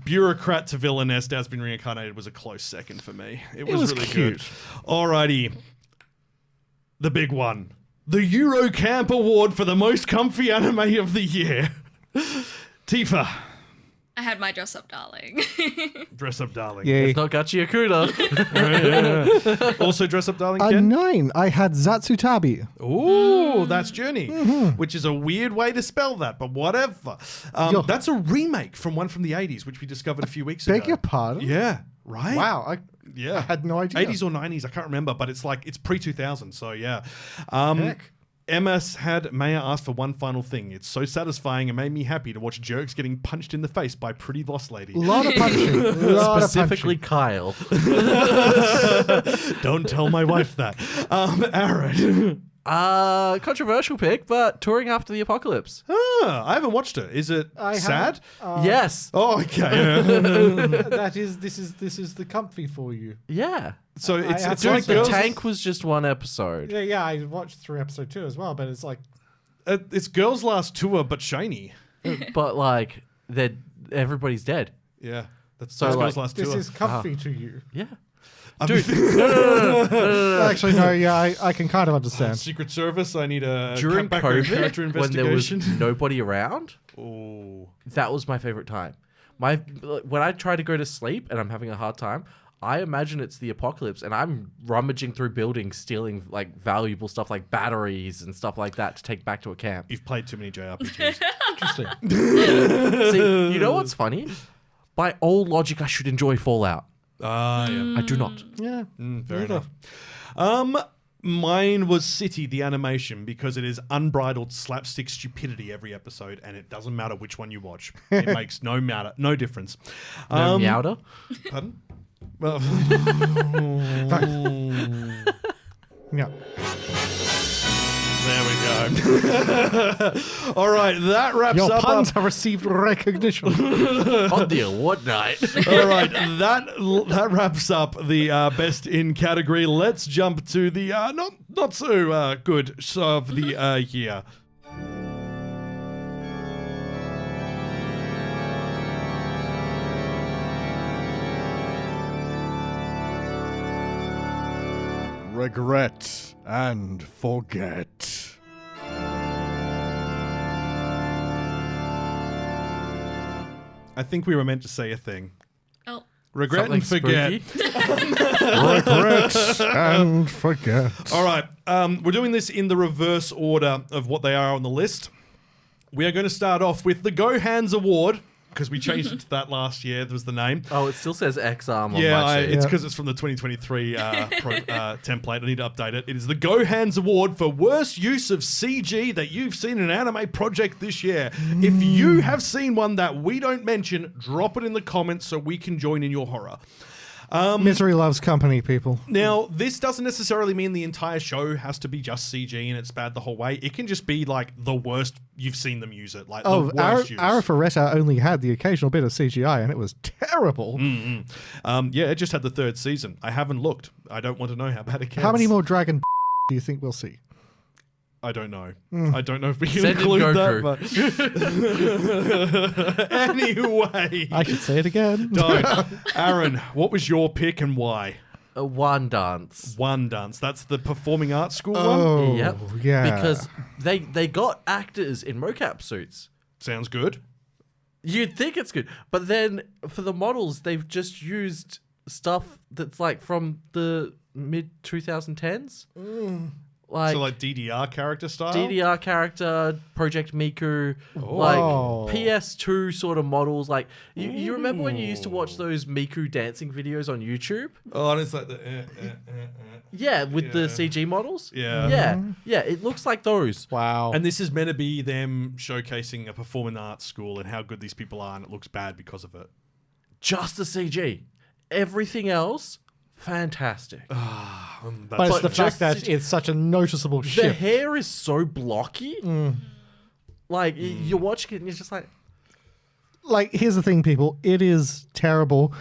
S1: Bureaucrat to villainess has been reincarnated was a close second for me. It was really
S3: cute.
S1: good. Alrighty. The big one. The Eurocamp Award for the most comfy anime of the year. Tifa.
S5: I had My Dress Up Darling.
S1: Dress Up Darling.
S3: Yay.
S2: It's not Gachi Akuda.
S1: Also Dress Up Darling, Ken?
S3: 9. I had Zatsutabi.
S1: Ooh, that's Journey, which is a weird way to spell that, but whatever. That's a remake from one from the 80s, which we discovered a few weeks ago.
S3: Beg your pardon?
S1: Yeah, right?
S3: Wow. I had no idea.
S1: 80s or 90s, I can't remember, but it's pre-2000, so yeah.
S3: Heck.
S1: Emma had Maya ask for one final thing. It's so satisfying and made me happy to watch jerks getting punched in the face by pretty lost lady.
S3: A lot of punching.
S2: Specifically Kyle.
S1: Don't tell my wife that. Aaron.
S2: Controversial pick, but Touring After the Apocalypse.
S1: I haven't watched it. Is it sad?
S2: Yes.
S1: Oh, okay.
S3: This is the comfy for you.
S2: Yeah.
S1: So it's
S2: Like
S1: like
S2: the
S1: girls.
S2: tank was just one episode.
S3: Yeah, I watched through episode 2 as well, but it's like
S1: It's Girls' Last Tour, but shiny.
S2: But like everybody's dead.
S1: Yeah, that's
S2: So,
S1: Girls'
S2: like,
S1: Last
S3: this
S1: Tour.
S3: is comfy to you.
S2: Yeah.
S1: Dude,
S3: Actually, no, yeah, I can kind of understand.
S1: Secret Service. I need a
S2: During
S1: character
S2: COVID, when there was
S1: investigation.
S2: nobody around,
S1: Oh,
S2: that was my favorite time. When I try to go to sleep and I'm having a hard time, I imagine it's the apocalypse and I'm rummaging through buildings, stealing like valuable stuff like batteries and stuff like that to take back to a camp.
S1: you've played too many JRPGs.
S3: Interesting.
S2: See, you know what's funny? By old logic, I should enjoy Fallout.
S1: Yeah.
S2: I do not.
S3: Yeah.
S1: Fair enough. Mine was City, the animation, because it is unbridled slapstick stupidity every episode, and it doesn't matter which one you watch. It makes no difference.
S2: No Meowder?
S1: Pardon? Well,
S3: Yeah.
S1: there we go. All right, that wraps
S3: Your
S1: up.
S3: puns have received recognition.
S2: On the award night.
S1: All right, that wraps up the best in category. Let's jump to the not so good of the year.
S6: Regret and forget.
S1: I think we were meant to say a thing.
S5: Oh,
S1: Regret and
S2: Something
S1: forget.
S2: spooky?
S6: Regret and forget.
S1: All right, we're doing this in the reverse order of what they are on the list. We are going to start off with the Go Hands Award, because we changed it to that last year. That was the name.
S2: Oh, it still says X-Arm on
S1: Yeah,
S2: my sheet.
S1: it's because it's from the 2023 template. I need to update it. It is the Go Hands Award for worst use of CG that you've seen in an anime project this year. If you have seen one that we don't mention, drop it in the comments so we can join in your horror.
S3: Misery loves company, people.
S1: Now, this doesn't necessarily mean the entire show has to be just CG and it's bad the whole way. It can just be like the worst you've seen them use it. Like the worst use.
S3: Arifureta only had the occasional bit of CGI and it was terrible.
S1: Yeah, it just had the 3rd season. I haven't looked. I don't want to know how bad it gets.
S3: How many more dragon do you think we'll see?
S1: I don't know. I don't know if we can
S2: Send in
S1: include
S2: Goku.
S1: that. But anyway,
S3: I should say it again.
S1: don't. Aaron, what was your pick and why?
S2: One dance.
S1: One Dance. That's the performing arts school one.
S3: Oh,
S2: Yep.
S3: yeah.
S2: Because they got actors in mocap suits.
S1: Sounds good.
S2: You'd think it's good, but then for the models, they've just used stuff that's like from the mid 2010s.
S1: So like DDR character style?
S2: DDR character, Project Miku, like PS2 sort of models. Like you remember when you used to watch those Miku dancing videos on YouTube?
S1: Oh, and it's like the...
S2: Yeah, with the CG models.
S1: Yeah.
S2: Yeah. It looks like those.
S3: Wow.
S1: And this is meant to be them showcasing a performing arts school and how good these people are, and it looks bad because of it.
S2: Just the CG. Everything else, fantastic.
S3: but it's the fact
S2: just
S3: that it's such a noticeable
S2: The
S3: shift.
S2: hair is so blocky. Like you're watching it and you're just like,
S3: Like, here's the thing, people. It is terrible,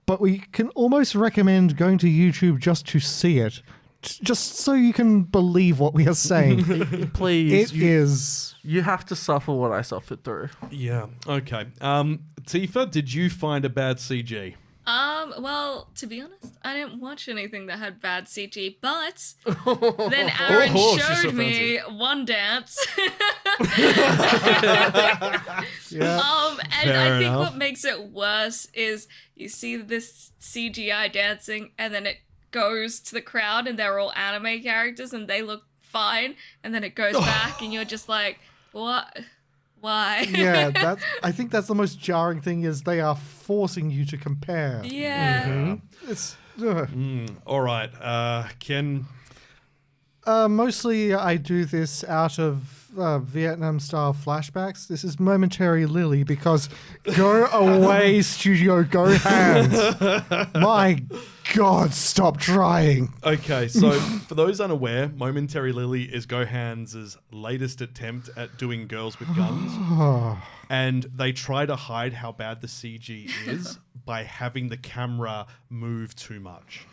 S3: but we can almost recommend going to YouTube just to see it. Just so you can believe what we are saying.
S2: please,
S3: It is.
S2: you have to suffer what I suffered through.
S1: Yeah. Okay. Tifa, did you find a bad CG?
S5: Well, to be honest, I didn't watch anything that had bad CG, but then Aaron
S1: Oh, she's so
S5: showed me One Dance.
S3: Yeah.
S5: And
S1: Fair
S5: I think
S1: enough.
S5: what makes it worse is you see this CGI dancing and then it goes to the crowd and they're all anime characters and they look fine, and then it goes back and you're just like, what? Why?
S3: Yeah, I think that's the most jarring thing is they are forcing you to compare.
S5: Yeah.
S3: It's
S1: All right. Ken...
S3: mostly I do this out of Vietnam-style flashbacks. This is momentary Lily because go away, Studio Gohan. My God, stop trying.
S1: Okay, so for those unaware, Momentary Lily is Gohan's latest attempt at doing girls with guns. And they try to hide how bad the CG is by having the camera move too much.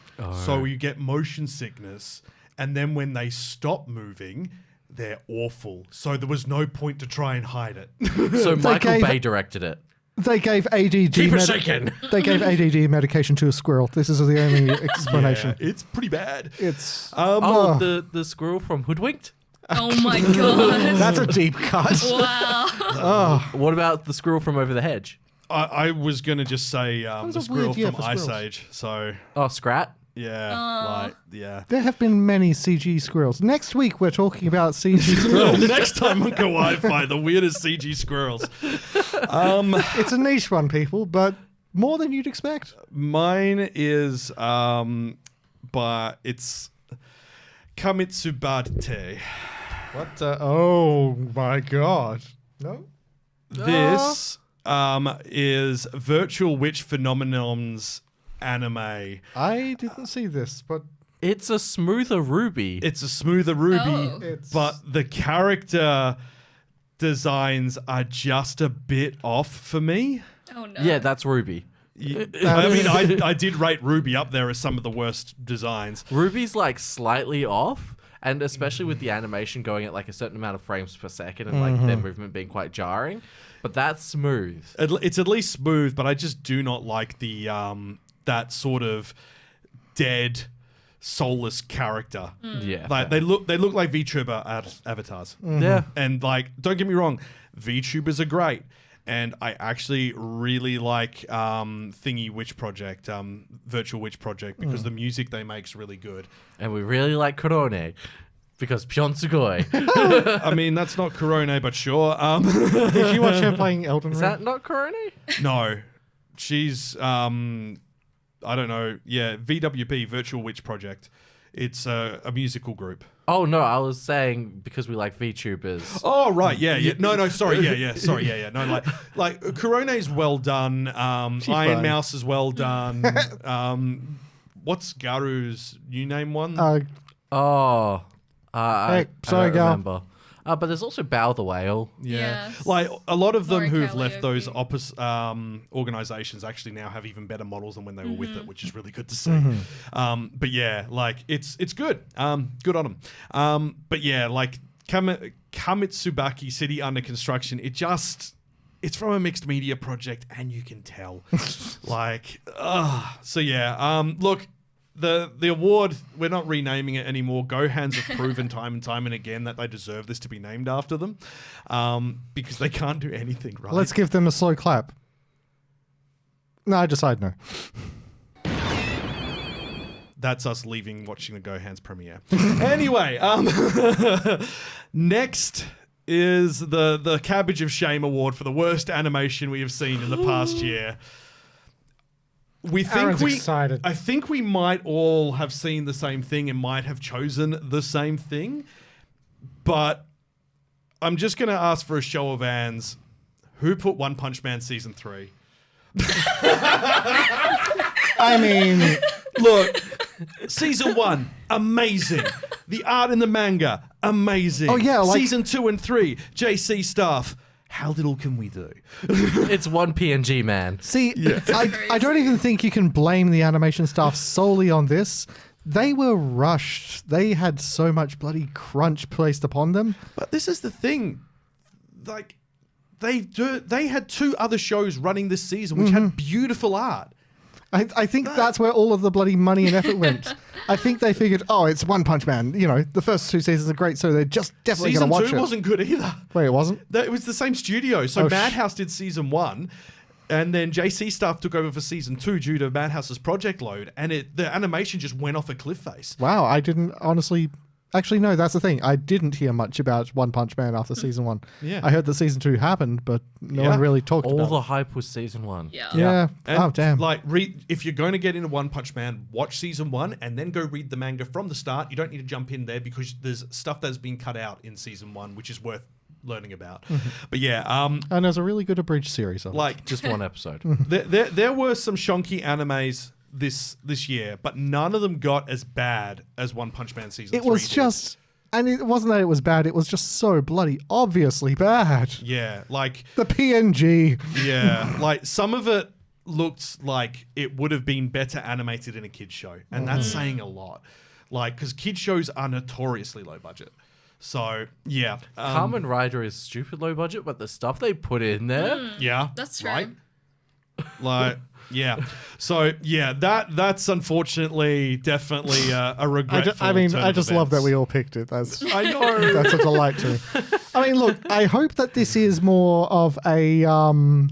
S1: So you get motion sickness, and then when they stop moving, they're awful. So there was no point to try and hide it.
S2: So Michael
S3: gave-
S2: Bay directed it.
S3: They gave ADD.
S2: Keep it shaking.
S3: They gave ADD medication to a squirrel. This is the only explanation.
S1: Yeah, it's pretty bad.
S3: It's
S2: The squirrel from Hoodwinked?
S5: Oh my god.
S3: that's a deep cut.
S5: Wow.
S2: What about the squirrel from Over the Hedge?
S1: I was going to just say
S3: was
S1: the
S3: a
S1: squirrel
S3: weird year
S1: from
S3: for
S1: Ice
S3: squirrels.
S1: Age. So,
S2: Oh, Scrat?
S1: yeah.
S3: There have been many CG squirrels. Next week we're talking about CG squirrels.
S1: Next time on Kawaii-Fi, the weirdest CG squirrels.
S3: It's a niche one, people, but more than you'd expect.
S1: Mine is, but it's Kamitsubate.
S3: What? Oh my God! No.
S1: This is Virtual Witch Phenomenon's anime.
S3: I didn't see this, but
S2: It's a smoother Ruby.
S1: It's a smoother Ruby,
S5: Oh.
S3: it's
S1: but the character designs are just a bit off for me.
S5: Oh no.
S2: Yeah, that's Ruby.
S1: I mean, I did rate Ruby up there as some of the worst designs.
S2: Ruby's like slightly off, and especially with the animation going at like a certain amount of frames per second and like their movement being quite jarring. But that's smooth.
S1: It's at least smooth, but I just do not like the that sort of dead, soulless character.
S2: Yeah.
S1: Like
S2: fair.
S1: they look like VTuber avatars.
S2: Yeah.
S1: And like, don't get me wrong, VTubers are great. And I actually really like Thingy Witch Project, Virtual Witch Project, because the music they make is really good.
S2: And we really like Korone because Pyonsugoi.
S1: I mean, that's not Korone, but sure.
S3: Did you watch her playing Elden Ring?
S2: Is that not Korone?
S1: No, she's I don't know. Yeah, VWP, Virtual Witch Project, It's a musical group.
S2: Oh no, I was saying because we like VTubers.
S1: Oh right, yeah. No, sorry, yeah. Sorry, yeah. No, like Kurone's well done. Iron
S3: fine.
S1: Mouse is well done. What's Garu's? You name one.
S2: Oh, I
S3: sorry,
S2: don't
S3: Gal.
S2: remember. But there's also Bao the Whale.
S1: Yeah,
S5: Yes.
S1: like a lot of them
S5: Mori
S1: who've
S5: Kawai
S1: left those
S5: Oki.
S1: organizations actually now have even better models than when they were with it, which is really good to see. But yeah, like it's good. Good on them. But yeah, like Kamitsubaki City under construction. It's from a mixed media project, and you can tell. So yeah. Look. The award, we're not renaming it anymore. Gohans have proven time and time and again that they deserve this to be named after them because they can't do anything right.
S3: Let's give them a slow clap. No, I decide no.
S1: That's us leaving watching the Gohans premiere. Anyway, next is the Cabbage of Shame Award for the worst animation we have seen in the past year.
S3: Aaron's excited.
S1: I think we might all have seen the same thing and might have chosen the same thing, but I'm just going to ask for a show of hands. Who put One Punch Man Season 3?
S3: I mean,
S1: Look, Season 1, amazing. The art in the manga, amazing.
S3: Oh, yeah, like-
S1: Season 2 and 3, JC stuff. How little can we do?
S2: It's one PNG, man.
S3: see, I don't even think you can blame the animation staff solely on this. They were rushed. They had so much bloody crunch placed upon them.
S1: But this is the thing. Like, they had 2 other shows running this season which had beautiful art.
S3: I think that's where all of the bloody money and effort went. I think they figured, oh, it's One Punch Man. You know, the first 2 seasons are great, so they're just definitely going
S1: Season
S3: to watch
S1: 2
S3: it.
S1: wasn't good either.
S3: Wait, it wasn't?
S1: It was the same studio. So
S3: Oh,
S1: Madhouse did Season 1, and then JC staff took over for Season 2 due to Madhouse's project load, and the animation just went off a cliff face.
S3: Wow, I didn't honestly... Actually, no, that's the thing. I didn't hear much about One Punch Man after Season 1.
S1: Yeah.
S3: I heard that Season 2 happened, but no
S1: Yeah.
S3: one really talked
S2: All
S3: about
S2: the
S3: it.
S2: hype was Season 1.
S5: Yeah.
S3: Yeah.
S1: And
S3: Oh, damn.
S1: Like, if you're going to get into One Punch Man, watch Season 1 and then go read the manga from the start. You don't need to jump in there because there's stuff that's been cut out in Season 1, which is worth learning about. But yeah,
S3: And there's a really good abridged series of it.
S1: like
S2: Just one episode.
S1: there were some shonky animes this year, but none of them got as bad as One Punch Man Season 3
S3: It was
S1: did.
S3: just... And it wasn't that it was bad, it was just so bloody obviously bad.
S1: Yeah, like...
S3: The PNG.
S1: Yeah, like some of it looked like it would have been better animated in a kids show, and that's saying a lot. Like, because kids shows are notoriously low budget. So yeah,
S2: Kamen Rider is stupid low budget, but the stuff they put in there,
S1: yeah,
S5: That's true.
S1: right. Like, yeah. So yeah, that's unfortunately definitely a regretful.
S3: I
S1: turn of
S3: just love that
S1: events.
S3: we all picked it. That's
S1: I know.
S3: that's a delight to me. I mean, look, I hope that this is more of an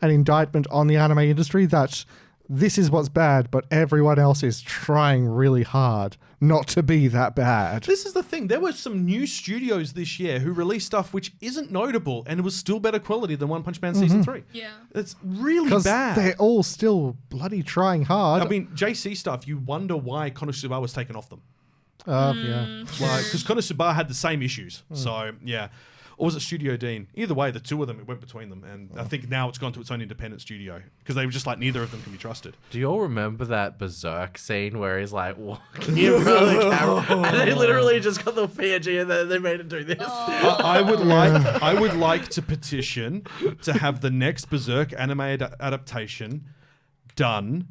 S3: indictment on the anime industry that this is what's bad, but everyone else is trying really hard not to be that bad.
S1: This is the thing. There were some new studios this year who released stuff which isn't notable, and it was still better quality than One Punch Man Season 3.
S5: Yeah.
S1: It's really
S3: Because
S1: bad.
S3: they're all still bloody trying hard.
S1: I mean, JC stuff, you wonder why Konosuba was taken off them.
S3: Yeah.
S1: Because Konosuba had the same issues. So, yeah. Or was it Studio Dean? Either way, the 2 of them, it went between them. And I think now it's gone to its own independent studio. Because they were just like, neither of them can be trusted.
S2: do you all remember that Berserk scene where he's like walking in front of the camera and they literally just got the PNG and then they made it do this?
S1: I would like to petition to have the next Berserk anime adaptation done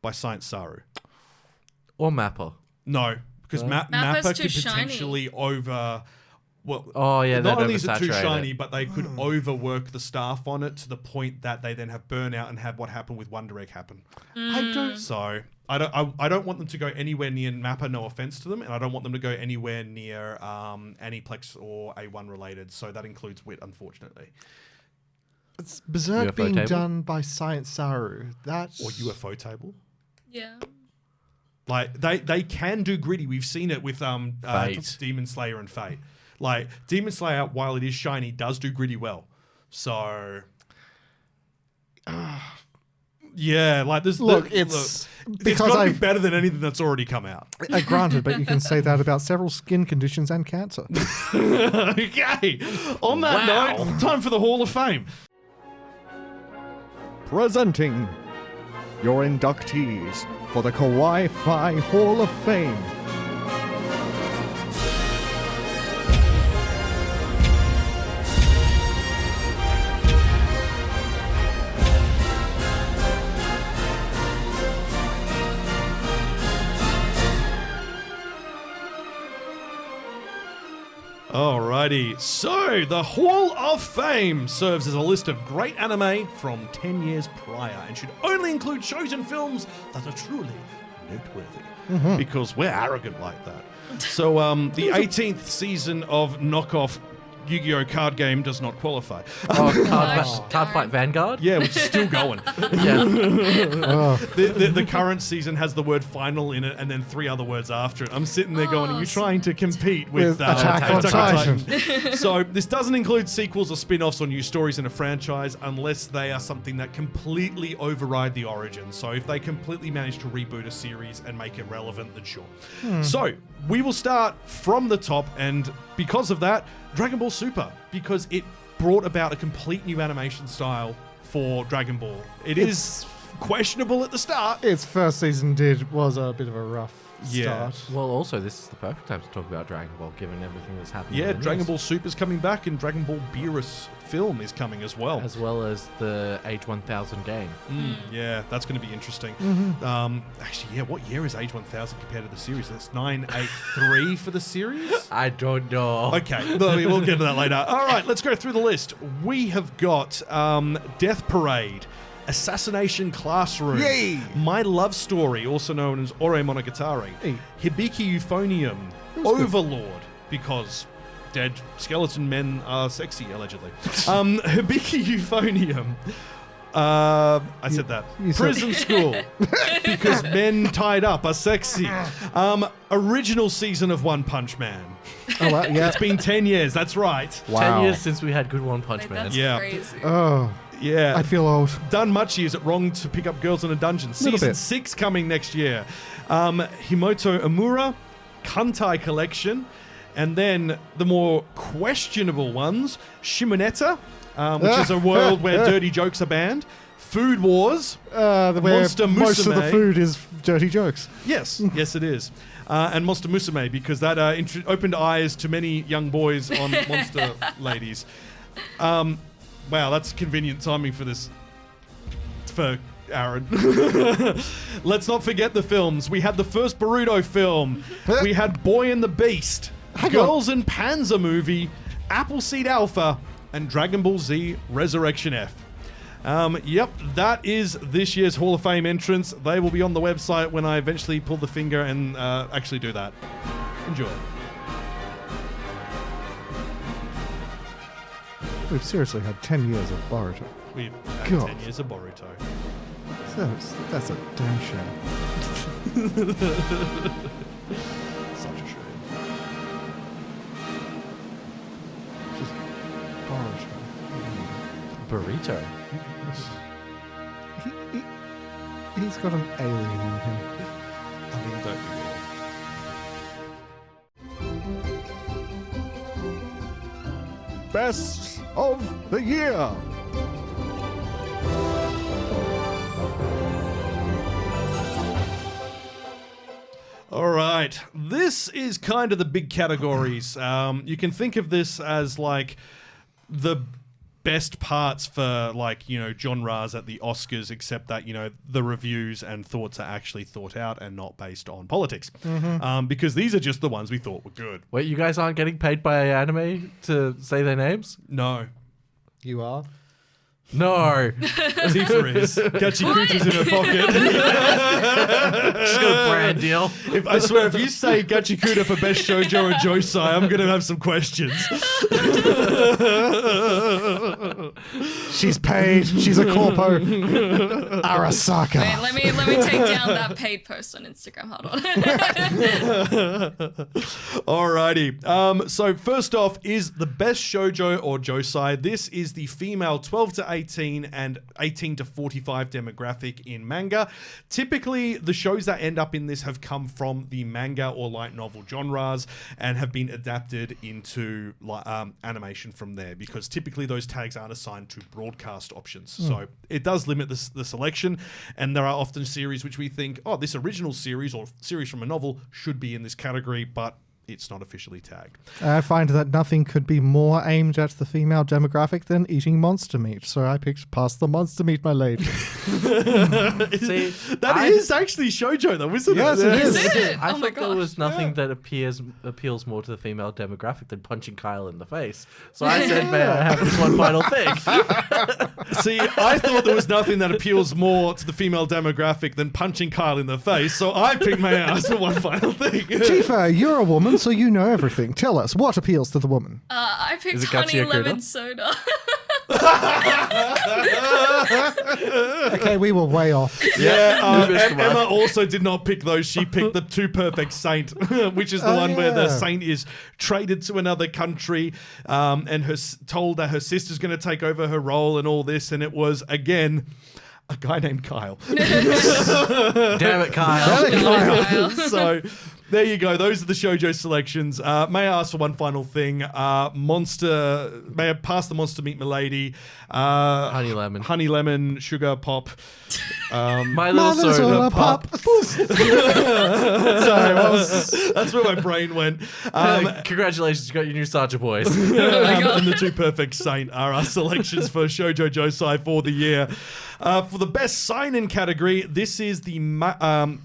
S1: by Science Saru.
S2: Or Mappa.
S1: No, because
S5: Mappa's
S1: Mappa
S5: too
S1: could
S5: shiny.
S1: potentially over... Well,
S2: Oh, yeah,
S1: not
S2: they'd
S1: only is it too
S2: oversaturate
S1: shiny,
S2: it.
S1: but they could overwork the staff on it to the point that they then have burnout and have what happened with Wonder Egg happen.
S3: I don't.
S1: So I don't want them to go anywhere near Mappa, no offense to them, and I don't want them to go anywhere near Aniplex or A1 related. So that includes Wit, unfortunately,
S3: It's Berserk
S2: UFO
S3: being
S2: table?
S3: done by Science Saru. That's
S1: or UFO Table.
S5: Yeah.
S1: Like they can do gritty. We've seen it with
S2: Fate.
S1: Demon Slayer and Fate. Like Demon Slayer, while it is shiny, does do gritty well. So Yeah, like this.
S3: Look, it's because
S1: got to be
S3: I've
S1: better than anything that's already come out.
S3: granted, but you can say that about several skin conditions and cancer.
S1: Okay. On that note, time for the Hall of Fame.
S6: Presenting your inductees for the Kawaii-Fi Hall of Fame.
S1: Alrighty, so the Hall of Fame serves as a list of great anime from 10 years prior and should only include shows and films that are truly noteworthy. Because we're arrogant like that. So the 18th season of knockoff Yu-Gi-Oh! Card game does not qualify.
S2: Card Fight Vanguard?
S1: Yeah, which is still going.
S2: Yeah.
S1: The current season has the word final in it and then 3 other words after it. I'm sitting there going, are you trying to compete with
S3: Attack on
S1: Titan? So this doesn't include sequels or spin-offs or new stories in a franchise unless they are something that completely override the origin. So if they completely manage to reboot a series and make it relevant, then sure. So we will start from the top, and because of that, Dragon Ball Super, because it brought about a complete new animation style for Dragon Ball. It is questionable at the start.
S3: Its first season was a bit of a rough
S1: Yeah.
S3: start.
S2: Well, also, this is the perfect time to talk about Dragon Ball, given everything that's happening.
S1: Yeah,
S2: in the
S1: Dragon
S2: news.
S1: Ball Super is coming back, and Dragon Ball Beerus film is coming as well.
S2: As well as the Age 1000 game.
S1: Yeah, that's going to be interesting. Actually, yeah, what year is Age 1000 compared to the series? That's 983 for the series?
S2: I don't know.
S1: Okay, we'll get to that later. All right, let's go through the list. We have got Death Parade, Assassination Classroom,
S6: Yay!
S1: My Love Story, also known as Ore Monogatari,
S3: Hey.
S1: Hibiki Euphonium, Overlord, because dead skeleton men are sexy, allegedly. Hibiki Euphonium. I said that.
S3: you said-
S1: Prison School, because men tied up are sexy. Original season of One Punch Man.
S3: Oh, well, yeah.
S1: It's been 10 years, that's right.
S3: Wow.
S2: 10 years since we had good One Punch
S5: Like,
S2: Man.
S5: that's
S1: Yeah.
S5: crazy.
S3: Oh,
S1: Yeah.
S3: I feel old.
S1: Done much years, it wrong to pick up girls in a dungeon.
S3: Little
S1: Season
S3: bit.
S1: 6 coming next year. Himoto Amura, Kantai Collection, and then the more questionable ones, Shimoneta, which is a world where dirty jokes are banned. Food Wars.
S3: Where
S1: Monster
S3: most of the
S1: Musume.
S3: food is dirty jokes.
S1: Yes, yes it is. And Monster Musume, because that opened eyes to many young boys on monster ladies. Wow, that's convenient timing for this. For Aaron. Let's not forget the films. We had the first Boruto film. We had Boy and the Beast. Girls and Panzer movie. Appleseed Alpha. And Dragon Ball Z Resurrection F. Yep, that is this year's Hall of Fame entrance. They will be on the website when I eventually pull the finger and actually do that. Enjoy.
S3: We've seriously had 10 years of Boruto.
S1: We've had
S3: God.
S1: 10 years of Boruto.
S3: That's a damn shame.
S1: Such a shame.
S3: Just Boruto.
S2: Burrito.
S3: He's got an alien in him.
S1: I mean, don't be wrong.
S6: Best of the year.
S1: All right, this is kind of the big categories. You can think of this as like the best parts for like, you know, genres at the Oscars, except that, you know, the reviews and thoughts are actually thought out and not based on politics. Because these are just the ones we thought were good.
S2: Wait, you guys aren't getting paid by anime to say their names?
S1: No.
S3: You are?
S1: Tifa
S2: No.
S1: is. Gachi Kuchi's in her pocket.
S2: She's got a brand deal.
S1: I swear, if you say Gachikuta for best shoujo or josei, I'm gonna have some questions.
S3: She's paid. She's a corpo. Arasaka.
S5: Wait, let me take down that paid post on Instagram. Hold on.
S1: Alrighty. So first off is the best shoujo or josei. This is the female 12 to 18 and 18 to 45 demographic in manga. Typically, the shows that end up in this have come from the manga or light novel genres and have been adapted into animation from there, because typically those tags aren't assigned to broadcast options. So it does limit the selection, and there are often series which we think, oh, this original series or series from a novel should be in this category, but it's not officially tagged.
S3: I find that nothing could be more aimed at the female demographic than eating monster meat, so I picked Pass the Monster Meat, my lady.
S2: See,
S1: That is actually shoujo though, isn't
S3: Yes,
S1: it?
S3: it is.
S5: Is it?
S2: I
S5: Oh my
S2: thought there was
S5: gosh.
S2: nothing that appeals more to the female demographic than punching Kyle in the face. So I said, may I have this one final thing?
S1: See, I thought there was nothing that appeals more to the female demographic than punching Kyle in the face, so I picked my ass for one final thing.
S3: Tifa, you're a woman, so you know everything. Tell us, what appeals to the woman?
S5: I picked
S2: Is it
S5: honey
S2: Gachi
S5: lemon
S2: Akuda?
S5: soda.
S3: Okay, we were way off.
S1: Yeah,
S2: You missed
S1: and
S2: one.
S1: Emma also did not pick those. She picked the Two Perfect Saint, which is the
S3: Oh,
S1: one where the
S3: yeah.
S1: saint is traded to another country and told that her sister's going to take over her role and all this. And it was, again, a guy named Kyle.
S2: Damn it, Kyle.
S5: Kyle.
S1: So there you go. Those are the shoujo selections. May I ask for one final thing? May I pass the Monster Meat Milady?
S2: Honey lemon.
S1: Honey lemon, sugar pop.
S2: My little
S3: Mother's
S2: soda.
S3: on a pop.
S1: Sorry, that's where my brain went.
S2: Congratulations, you got your new Sergeant boys.
S1: And the Two Perfect Saint are our selections for Shoujo Josei for the year. For the best seinen category, this is the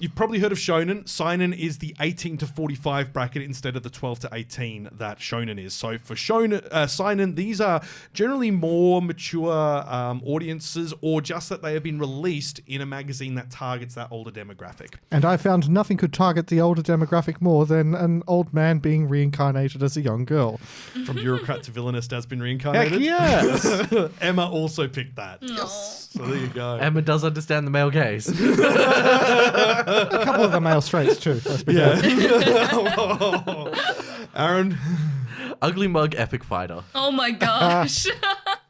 S1: you've probably heard of shonen. Seinen is the 18 to 45 bracket instead of the 12 to 18 that shonen is. So for seinen, these are generally more mature audiences, or just that they have been released in a magazine that targets that older demographic.
S3: And I found nothing could target the older demographic more than an old man being reincarnated as a young girl.
S1: From bureaucrat to villainist has been reincarnated.
S3: Heck yes!
S1: Emma also picked that.
S5: Yes.
S1: So there you go.
S2: Emma does understand the male gaze.
S3: A couple of the male straights too. Let's be fair.
S1: Aaron?
S2: Ugly Mug Epic Fighter.
S5: Oh my gosh.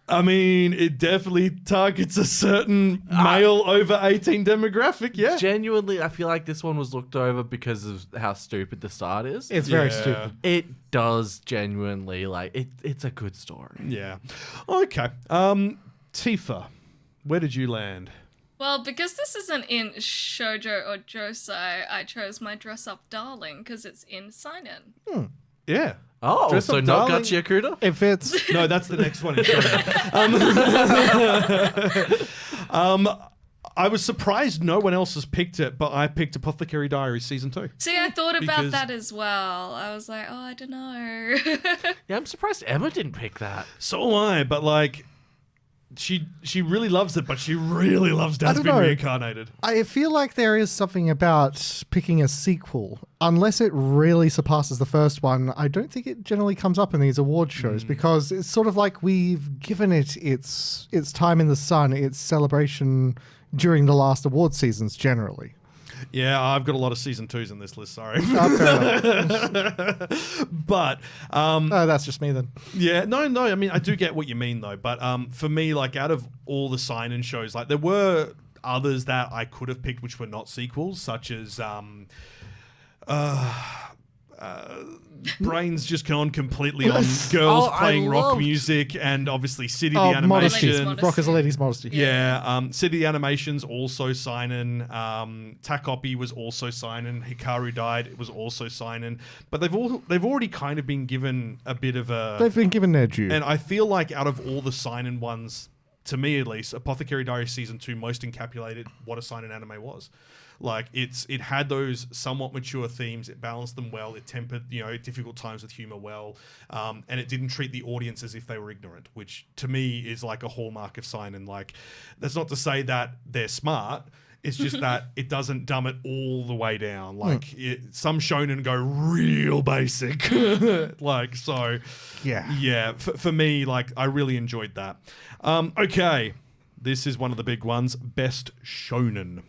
S1: I mean, it definitely targets a certain male over 18 demographic, yeah.
S2: Genuinely, I feel like this one was looked over because of how stupid the start is.
S3: It's very
S1: Yeah.
S3: stupid.
S2: It does genuinely, it's a good story.
S1: Yeah. Okay. Tifa, where did you land?
S5: Well, because this isn't in shoujo or josei, I chose my dress up darling because it's in seinen.
S1: Yeah.
S2: Oh,
S1: Dress
S2: so
S1: Up
S2: not
S1: Darling.
S2: Gachi Akuda?
S3: It fits.
S1: No, that's the next one. I was surprised no one else has picked it, but I picked Apothecary Diaries Season 2.
S5: See, I thought about
S1: Because-
S5: that as well. I was like, oh, I don't know.
S2: Yeah, I'm surprised Emma didn't pick that.
S1: So am I, but like... She really loves it, but she really loves Dad's
S3: don't
S1: been
S3: know.
S1: reincarnated.
S3: I feel like there is something about picking a sequel. Unless it really surpasses the first one, I don't think it generally comes up in these award shows because it's sort of like we've given it its time in the sun, its celebration during the last award seasons generally.
S1: Yeah, I've got a lot of Season 2s in this list, sorry.
S3: Oh, fair enough.
S1: But...
S3: Oh, that's just me then.
S1: Yeah, no, I mean, I do get what you mean, though. But for me, like, out of all the sign-in shows, like, there were others that I could have picked which were not sequels, such as... brain's just gone completely on girls
S2: Oh, I
S1: playing rock
S2: loved-
S1: music, and obviously City the
S3: Oh,
S1: Animation.
S3: modesty.
S5: Modesty.
S3: Rock is a lady's modesty.
S1: Yeah, City Animations also sign-in. Takopi was also sign-in. Hikaru died. It was also sign-in. But they've already kind of been given a bit of a...
S3: They've been given their due.
S1: And I feel like out of all the sign-in ones, to me at least, Apothecary Diaries Season 2 most encapsulated what a sign-in anime was. Like, it had those somewhat mature themes, it balanced them well, it tempered, difficult times with humor well, and it didn't treat the audience as if they were ignorant, which to me is like a hallmark of sign-in. Like, that's not to say that they're smart, It's just that it doesn't dumb it all the way down. Like some shonen go real basic. Like, so yeah, for me, like I really enjoyed that. Okay, this is one of the big ones, best shonen.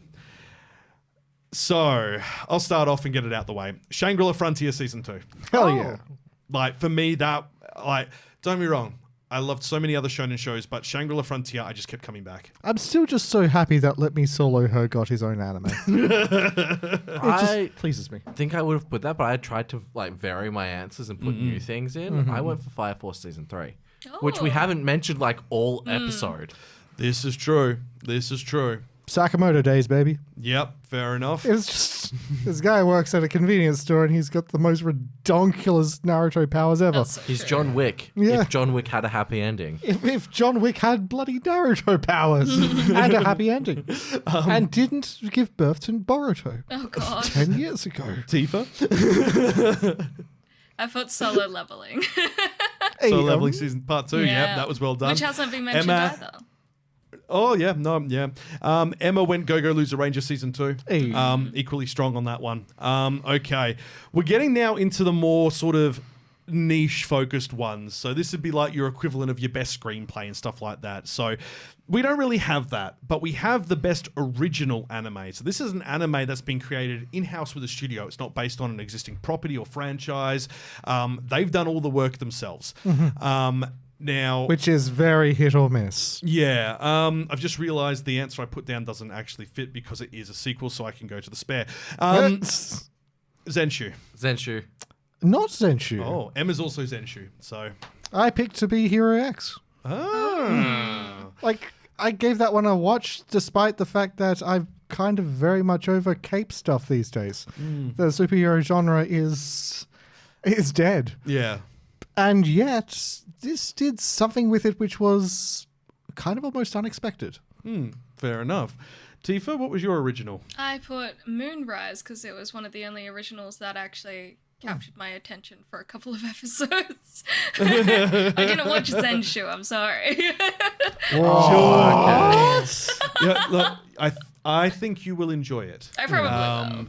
S1: So I'll start off and get it out the way. Shangri-La Frontier Season 2.
S3: Hell yeah.
S1: Like for me, that like don't get me wrong, I loved so many other shonen shows, but Shangri-La Frontier, I just kept coming back.
S3: I'm still just so happy that Let Me Solo Her got his own anime. It just pleases me.
S2: I think I would have put that, but I tried to like vary my answers and put new things in. I went for Fire Force Season 3, which we haven't mentioned like all episode.
S1: This is true. This is true.
S3: Sakamoto days, baby.
S1: Yep, fair enough.
S3: It's just this guy works at a convenience store and he's got the most redonkulous Naruto powers ever.
S5: That's so
S2: He's
S5: true.
S2: John Wick.
S3: Yeah.
S2: If John Wick had a happy ending.
S3: If John Wick had bloody Naruto powers and a happy ending and didn't give birth to Boruto
S5: Oh god.
S3: 10 years ago.
S1: Tifa?
S5: I put solo leveling.
S1: So Leveling Season Part 2, yep, that was well done.
S5: Which hasn't been mentioned
S1: Emma-
S5: either.
S1: Oh, yeah, no, yeah. Emma went Go-Go Loser Ranger Season 2.
S3: Hey.
S1: Equally strong on that one. Okay. We're getting now into the more sort of niche-focused ones. So this would be like your equivalent of your best screenplay and stuff like that. So we don't really have that, but we have the best original anime. So this is an anime that's been created in-house with a studio. It's not based on an existing property or franchise. They've done all the work themselves. Now,
S3: Which is very hit or miss.
S1: yeah, I've just realized the answer I put down doesn't actually fit because it is a sequel, so I can go to the spare. Zenshu.
S2: Zenshu.
S3: Not Zenshu.
S1: Oh, Emma's also Zenshu, so.
S3: I picked To Be Hero X. Like, I gave that one a watch despite the fact that I'm kind of very much over cape stuff these days. The superhero genre is dead.
S1: Yeah.
S3: And yet, this did something with it which was kind of almost unexpected.
S1: Fair enough. Tifa, what was your original?
S5: I put Moonrise because it was one of the only originals that actually captured my attention for a couple of episodes. I didn't watch Zenshu, I'm sorry.
S1: Yeah, look, I think you will enjoy it.
S5: I probably will.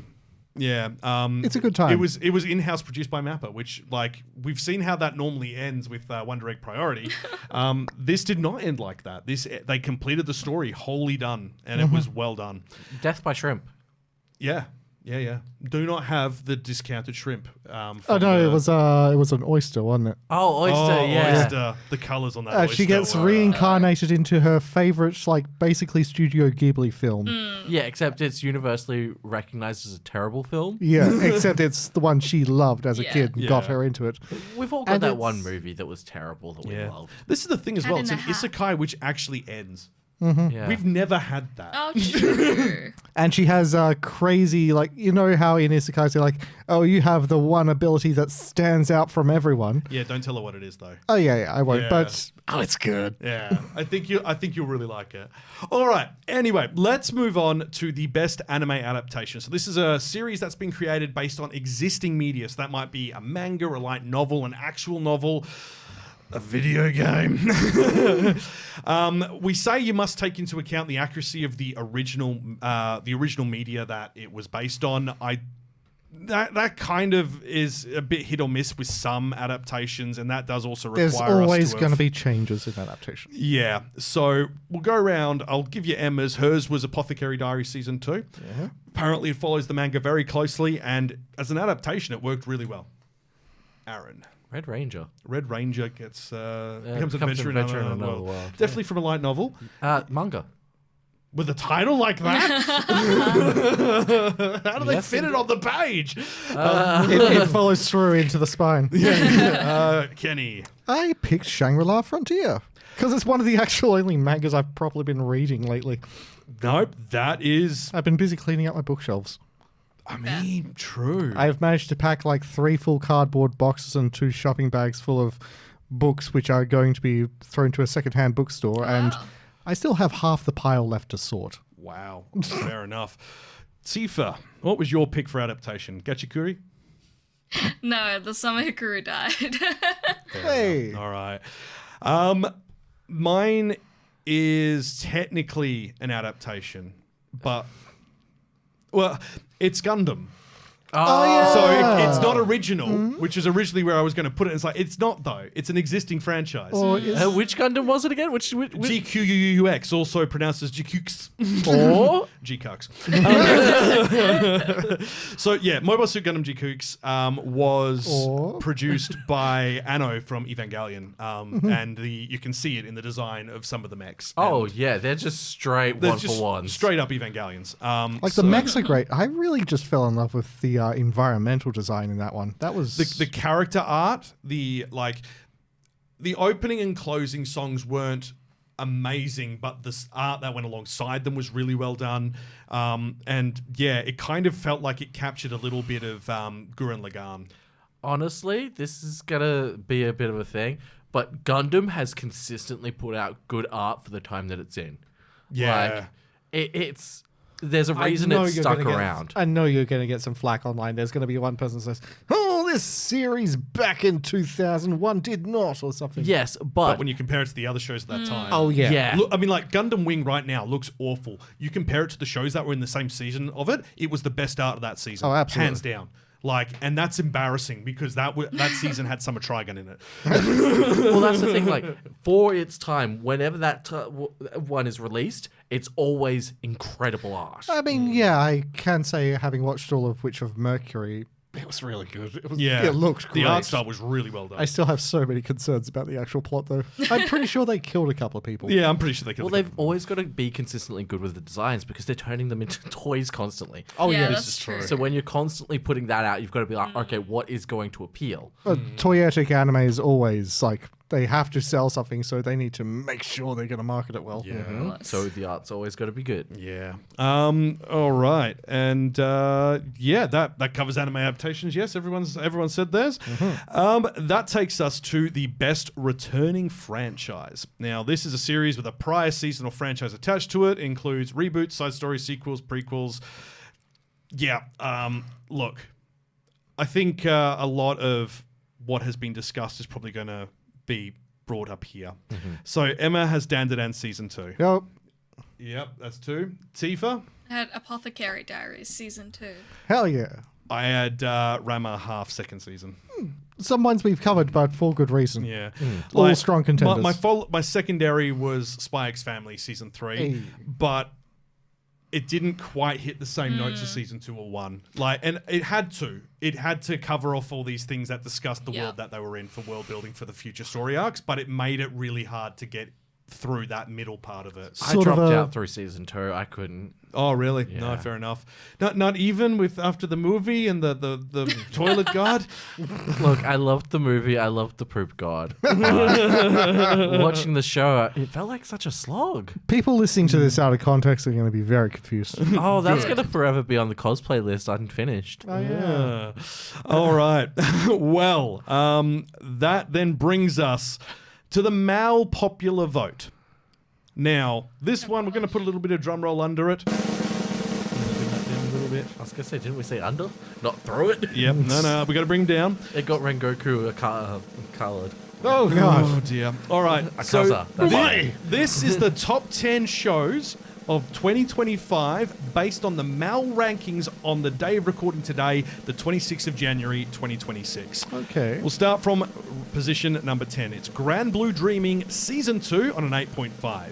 S1: Yeah,
S3: It's a good time.
S1: It was in-house produced by Mappa, which like we've seen how that normally ends with Wonder Egg Priority. This did not end like that. They completed the story wholly done, and it was well done.
S2: Death by Shrimp.
S1: Yeah. Do not have the discounted shrimp.
S3: Oh no, it was an oyster, wasn't it?
S2: Oh, oyster, yeah.
S1: Oyster. The colors on that. Oyster
S3: She gets
S1: were,
S3: reincarnated into her favorite, like basically Studio Ghibli film.
S2: Yeah, except it's universally recognized as a terrible film.
S3: Yeah, except it's the one she loved as a
S5: Yeah.
S3: kid and got
S1: Yeah.
S3: her into it.
S2: We've all got
S3: And
S2: that
S3: it's-
S2: one movie that was terrible that we
S1: Yeah.
S2: loved.
S1: This is the thing as
S5: Cat
S1: well.
S5: in
S1: It's
S5: the
S1: an
S5: Hat.
S1: isekai which actually ends.
S2: Yeah.
S1: We've never had that.
S5: Oh, true.
S3: And she has crazy, like, you know how in isekais they're like, oh, you have the one ability that stands out from everyone.
S1: Yeah, don't tell her what it is though.
S3: Oh yeah, I won't.
S1: Yeah.
S3: But it's good.
S1: Yeah, I think you'll really like it. All right. Anyway, let's move on to the best anime adaptation. So this is a series that's been created based on existing media. So that might be a manga, a light novel, an actual novel, a video game. We say you must take into account the accuracy of the original media that it was based on. That kind of is a bit hit or miss with some adaptations, and that does also require
S3: There's
S1: us
S3: always
S1: to
S3: going to
S1: have-
S3: be changes in adaptation.
S1: Yeah, so we'll go around. I'll give you Emma's. Hers was Apothecary Diary Season 2. Apparently it follows the manga very closely, and as an adaptation, it worked really well. Aaron.
S2: Red Ranger.
S1: Red Ranger becomes
S2: becomes
S1: adventure in
S2: adventure
S1: another
S2: in another
S1: world.
S2: world,
S1: Definitely from a light novel.
S2: Manga.
S1: With a title like that? How do they
S2: Yes,
S1: fit it on the page?
S3: It follows through into the spine.
S1: Kenny.
S3: I picked Shangri-La Frontier because it's one of the actual only mangas I've probably been reading lately.
S1: Nope, that is...
S3: I've been busy cleaning out my bookshelves.
S1: I mean, true.
S3: I've managed to pack like 3 full cardboard boxes and 2 shopping bags full of books which are going to be thrown to a secondhand bookstore, and I still have half the pile left to sort.
S1: Wow, fair enough. Tifa, what was your pick for adaptation? Gachikuri?
S5: No, the summer Hikaru died.
S3: Hey!
S1: All right. Mine is technically an adaptation, but Well, it's Gundam.
S3: Oh, yeah.
S1: So it's not original, which is originally where I was going to put it. It's like, it's not though. It's an existing franchise.
S3: Or is,
S2: Which Gundam was it again? Which
S1: GQUUX, also pronounced as GQX.
S2: or
S1: GCux. So yeah, Mobile Suit Gundam GQX was
S3: Or-
S1: produced by Anno from Evangelion, and you can see it in the design of some of the mechs.
S2: oh
S1: And
S2: yeah, they're just straight
S1: they're
S2: one
S1: just
S2: for ones.
S1: straight up Evangelions.
S3: like the mechs are great. I really just fell in love with the environmental design in that one. That was
S1: the character art, the opening and closing songs weren't amazing, but the art that went alongside them was really well done. And yeah, it kind of felt like it captured a little bit of Gurren Lagann.
S2: Honestly, this is gonna be a bit of a thing, but Gundam has consistently put out good art for the time that it's in.
S1: Yeah.
S2: Like, it's there's a
S3: I
S2: reason
S3: know
S2: it's
S3: you're
S2: stuck
S3: gonna get-
S2: around.
S3: I know you're going to get some flack online. There's going to be one person that says, "Oh, this series back in 2001 did not," or something.
S2: Yes,
S1: But
S2: but
S1: when you compare it to the other shows at that time,
S3: Oh yeah.
S2: yeah.
S1: look, I mean, like Gundam Wing right now looks awful. You compare it to the shows that were in the same season of it, it was the best art of that season.
S3: Oh, absolutely.
S1: Hands down. Like, and that's embarrassing because that season had Summer Trigun in it.
S2: well, that's the thing. Like for its time, whenever that one is released, it's always incredible art.
S3: I mean, yeah, I can say, having watched all of Witch of Mercury, it was really good. It was,
S1: Yeah,
S3: it looked great.
S1: The art style was really well done.
S3: I still have so many concerns about the actual plot, though. I'm pretty sure they killed a couple of people.
S1: yeah, I'm pretty sure they killed
S2: Well,
S1: it.
S2: they've always got to be consistently good with the designs because they're turning them into toys constantly.
S3: Oh yeah.
S5: that's
S1: is
S5: true.
S1: true.
S2: So when you're constantly putting that out, you've got to be like, okay, what is going to appeal?
S3: Toyetic anime is always like they have to sell something, so they need to make sure they're going to market it well.
S1: Yeah.
S2: So the art's always got to be good.
S1: Yeah. All right. And yeah, that covers anime adaptations. Yes, everyone said theirs. That takes us to the best returning franchise. Now, this is a series with a prior season or franchise attached to it. It includes reboots, side stories, sequels, prequels. Yeah. Look, I think a lot of what has been discussed is probably going to be brought up here. So Emma has Dandadan season 2.
S3: Yep.
S1: Yep, that's 2. Tifa,
S5: I had Apothecary Diaries season 2.
S3: Hell yeah.
S1: I had Rama half second season.
S3: Some ones we've covered, but for good reason.
S1: Yeah,
S3: All strong contenders.
S1: My secondary was Spy X Family season 3,
S3: Hey.
S1: but it didn't quite hit the same notes as season 2 or 1. Like, and it had to. It had to cover off all these things that discussed the world that they were in for world building for the future story arcs, but it made it really hard to get through that middle part of it.
S2: I
S3: Sort of
S2: dropped
S3: a-
S2: out through season 2. I couldn't.
S1: Oh, really?
S2: Yeah.
S1: No, fair enough. Not even with after the movie and the toilet guard.
S2: Look, I loved the movie. I loved the poop god. Watching the show, it felt like such a slog.
S3: People listening to this out of context are going to be very confused.
S2: Oh, that's going to forever be on the cosplay list unfinished.
S3: Oh, yeah.
S1: All right. Well, that then brings us to the Mal popular vote. Now, this one, we're going to put a little bit of drum roll under it. Bring that down a little bit.
S2: I was going to say, didn't we say under? Not through it?
S1: Yep. No, we got to bring down.
S2: It got Rengoku colored.
S3: Oh, God.
S1: Oh, dear. All right.
S2: Akaza, that's fine.
S1: This is the top 10 shows of 2025 based on the Mal rankings on the day of recording today, the 26th of January, 2026.
S3: Okay.
S1: We'll start from position number 10. It's Grand Blue Dreaming Season 2 on an 8.5.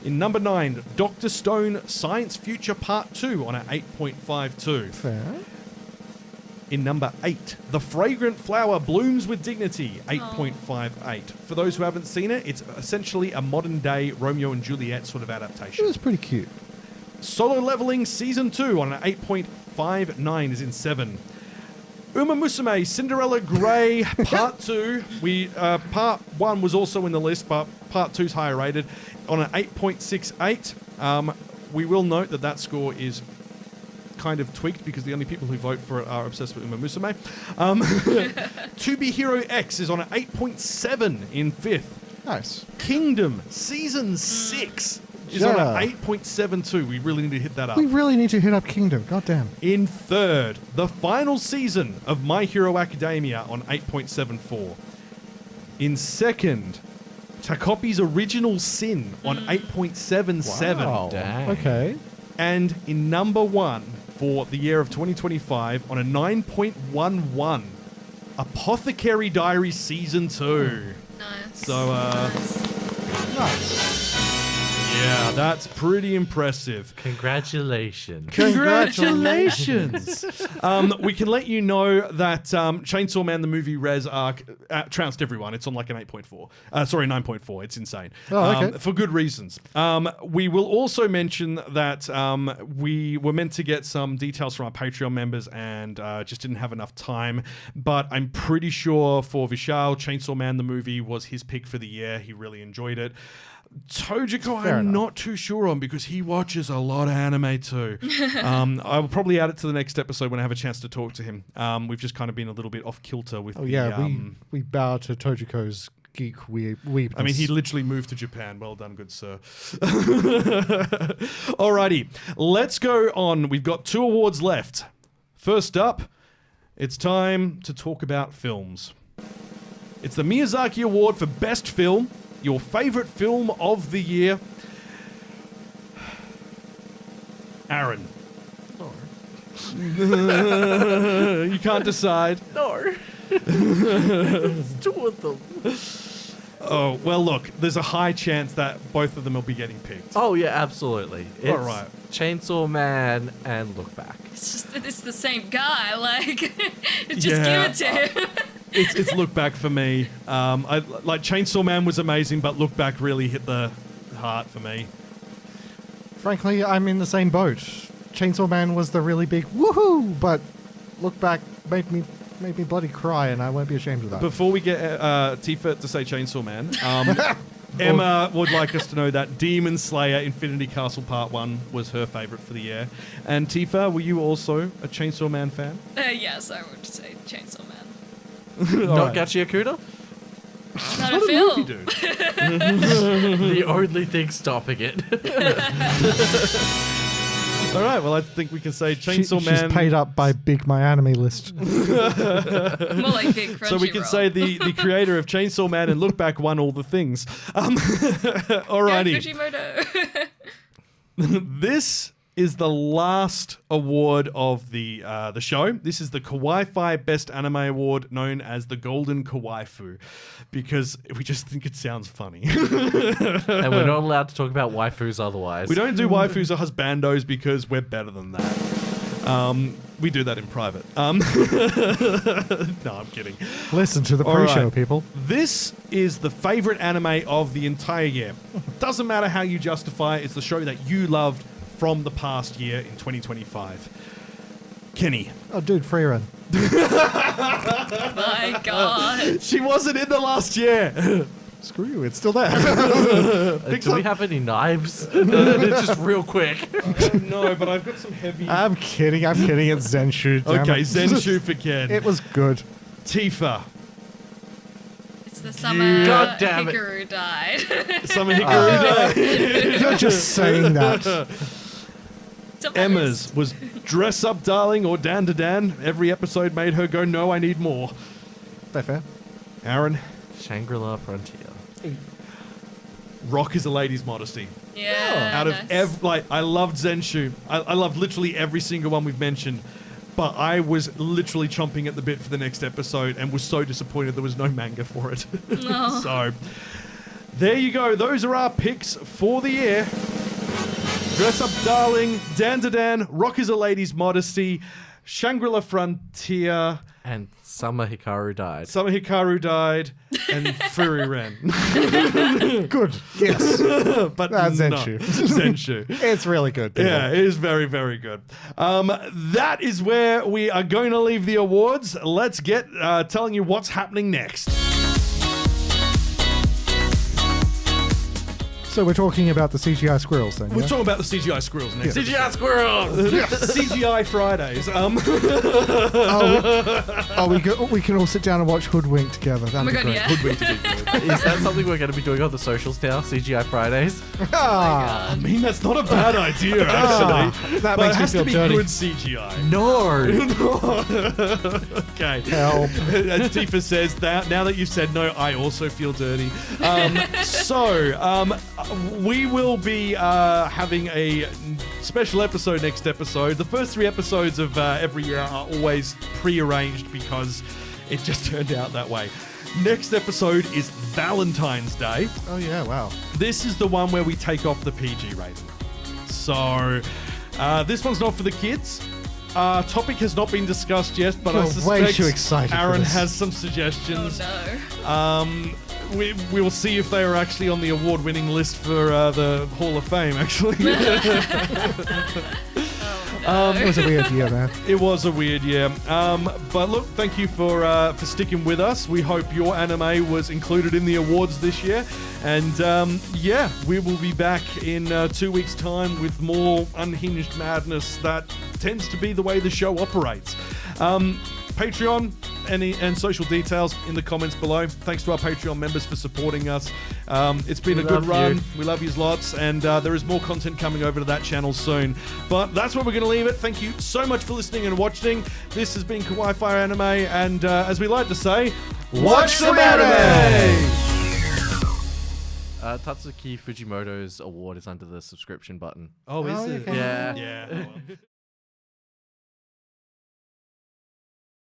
S1: In number 9, Dr. Stone Science Future Part 2 on an 8.52.
S3: Fair.
S1: In number 8, The Fragrant Flower Blooms with Dignity, 8.58. For those who haven't seen it, it's essentially a modern-day Romeo and Juliet sort of
S3: It
S1: adaptation.
S3: was pretty cute.
S1: Solo Leveling Season 2 on an 8.59 is in 7. Uma Musume Cinderella Grey Part 2. Part 1 was also in the list, but Part 2 is higher rated on an 8.68. We will note that score is kind of tweaked because the only people who vote for it are obsessed with Uma Musume. To Be Hero X is on an 8.7 in 5th.
S3: Nice.
S1: Kingdom Season 6 is on
S3: Yeah.
S1: an 8.72. We really need to hit that up.
S3: We really need to hit up Kingdom. Goddamn.
S1: In 3rd, the final season of My Hero Academia on 8.74. In 2nd, Takopi's Original Sin on 8.77.
S3: Wow.
S2: Dang.
S3: Okay.
S1: And in number 1, for the year of 2025 on a 9.11. Apothecary Diary Season 2.
S5: Nice.
S1: So,
S5: Nice.
S3: Nice.
S1: yeah, that's pretty impressive.
S2: Congratulations.
S1: Congratulations! We can let you know that Chainsaw Man the movie Res arc trounced everyone. It's on like an 8.4. Sorry, 9.4. It's insane.
S3: Oh, okay.
S1: For good reasons. We will also mention that we were meant to get some details from our Patreon members and just didn't have enough time. But I'm pretty sure for Vishal, Chainsaw Man the movie was his pick for the year. He really enjoyed it. Tojiko,
S3: Fair
S1: I'm
S3: enough.
S1: not too sure on because he watches a lot of anime too. I will probably add it to the next episode when I have a chance to talk to him. We've just kind of been a little bit off kilter with
S3: Oh
S1: the,
S3: yeah, we bow to Tojiko's geek weepness.
S1: I mean, he literally moved to Japan. Well done, good sir. Alrighty, let's go on. We've got 2 awards left. First up, it's time to talk about films. It's the Miyazaki Award for Best Film. Your favorite film of the year. Aaron. You can't decide.
S2: No. There's 2 of them.
S1: Oh, well, look, there's a high chance that both of them will be getting picked.
S2: Oh, yeah, absolutely. It's
S1: All right.
S2: Chainsaw Man and Look Back.
S5: It's the same guy. Like, just
S1: Yeah.
S5: give it to him.
S1: It's Look Back for me. I like Chainsaw Man was amazing, but Look Back really hit the heart for me.
S3: frankly, I'm in the same boat. Chainsaw Man was the really big woohoo, but Look Back made me bloody cry, and I won't be ashamed of that.
S1: Before we get Tifa to say Chainsaw Man, Emma would like us to know that Demon Slayer Infinity Castle Part 1 was her favourite for the year. And Tifa, were you also a Chainsaw Man fan?
S5: Yes, I would say Chainsaw Man.
S2: Not Gachi Akuda?
S5: Not a
S1: What a
S5: film.
S1: movie, dude.
S2: The only thing stopping it.
S1: All right, well, I think we can say
S3: She's
S1: Chainsaw Man.
S3: paid up by Big My Anime List.
S5: More like big Crunchyroll.
S1: So we can say the creator of Chainsaw Man and Look Back won all the things. Alrighty.
S5: Fujimoto.
S1: This is the last award of the show. This is the Kawaii-Fi Best Anime Award, known as the Golden Kawaii-Fu, because we just think it sounds funny.
S2: And we're not allowed to talk about waifus otherwise.
S1: We don't do waifus or husbandos because we're better than that. We do that in private. No, I'm kidding.
S3: Listen to the
S1: All
S3: pre-show,
S1: right.
S3: people.
S1: This is the favorite anime of the entire year. Doesn't matter how you justify it, it's the show that you loved from the past year in 2025. Kenny.
S3: Oh, dude, free run.
S5: My God.
S1: She wasn't in the last year.
S3: Screw you, it's still there.
S2: Do we have any knives? Just real quick.
S1: No, but I've got some heavy...
S3: I'm kidding, it's Zenshu. damn
S1: okay,
S3: it.
S1: Zenshu for Ken.
S3: It was good.
S1: Tifa.
S5: It's the summer
S2: God damn it.
S5: Hikaru died.
S1: Summer Hikaru.
S3: You're just saying that.
S5: It's on my
S1: Emma's was Dress Up Darling or Dan to Dan. Every episode made her go, no, I need more.
S3: Fair.
S1: Aaron.
S2: Shangri-La Frontier.
S1: Rock is a lady's modesty.
S5: Yeah.
S1: Out of
S5: nice.
S1: I loved Zenshu. I loved literally every single one we've mentioned. But I was literally chomping at the bit for the next episode and was so disappointed there was no manga for it.
S5: No.
S1: So, there you go. Those are our picks for the year. Dress Up Darling, Dan to Dan, Rock is a Lady's Modesty, Shangri-La Frontier,
S2: And Summer Hikaru died.
S1: Summer Hikaru died, and Furi Ren.
S3: Good. Yes.
S1: But
S3: That's
S1: no.
S3: Zenshu.
S1: Zenshu.
S3: It's really good. people.
S1: Yeah, it is very, very good. That is where we are going to leave the awards. Let's get telling you what's happening next.
S3: So we're talking about the CGI squirrels then,
S1: We're
S3: yeah?
S1: talking about the CGI squirrels next.
S2: CGI squirrels!
S1: CGI Fridays.
S3: We can all sit down and watch Hoodwink together. That'd
S5: Oh my
S3: be
S5: God,
S3: great.
S5: yeah.
S2: Is that something we're going to be doing on the socials now? CGI Fridays?
S3: Ah,
S1: I mean, that's not a bad idea, actually.
S3: that
S1: But
S3: makes
S1: it
S3: me
S1: has
S3: feel
S1: to be
S3: dirty.
S1: good CGI.
S2: No!
S1: Okay.
S3: Help.
S1: As Tifa says, now that you've said no, I also feel dirty. We will be having a special episode next episode. The first 3 episodes of every year are always pre-arranged because it just turned out that way. Next episode is Valentine's Day.
S3: Oh yeah, wow.
S1: This is the one where we take off the PG rating. So, this one's not for the kids. Topic has not been discussed yet, but I
S3: You're
S1: suspect
S3: way too excited for
S1: Aaron
S3: this.
S1: has some
S5: Oh
S1: suggestions.
S5: no.
S1: We will see if they are actually on the award-winning list for the Hall of Fame, actually.
S3: It was a weird year, man.
S1: It was a weird year. But look, thank you for sticking with us. We hope your anime was included in the awards this year. And yeah, we will be back in 2 weeks' time with more unhinged madness that tends to be the way the show operates. Patreon and social details in the comments below. Thanks to our Patreon members for supporting us. It's been a good run. We love you lots, and there is more content coming over to that channel soon. But that's where we're going to leave it. Thank you so much for listening and watching. This has been Kawaii-Fi Anime, and as we like to say, watch some anime!
S2: Tatsuki Fujimoto's award is under the subscription button.
S1: Oh, is
S3: Oh,
S1: it?
S3: okay.
S2: Yeah.
S1: Yeah.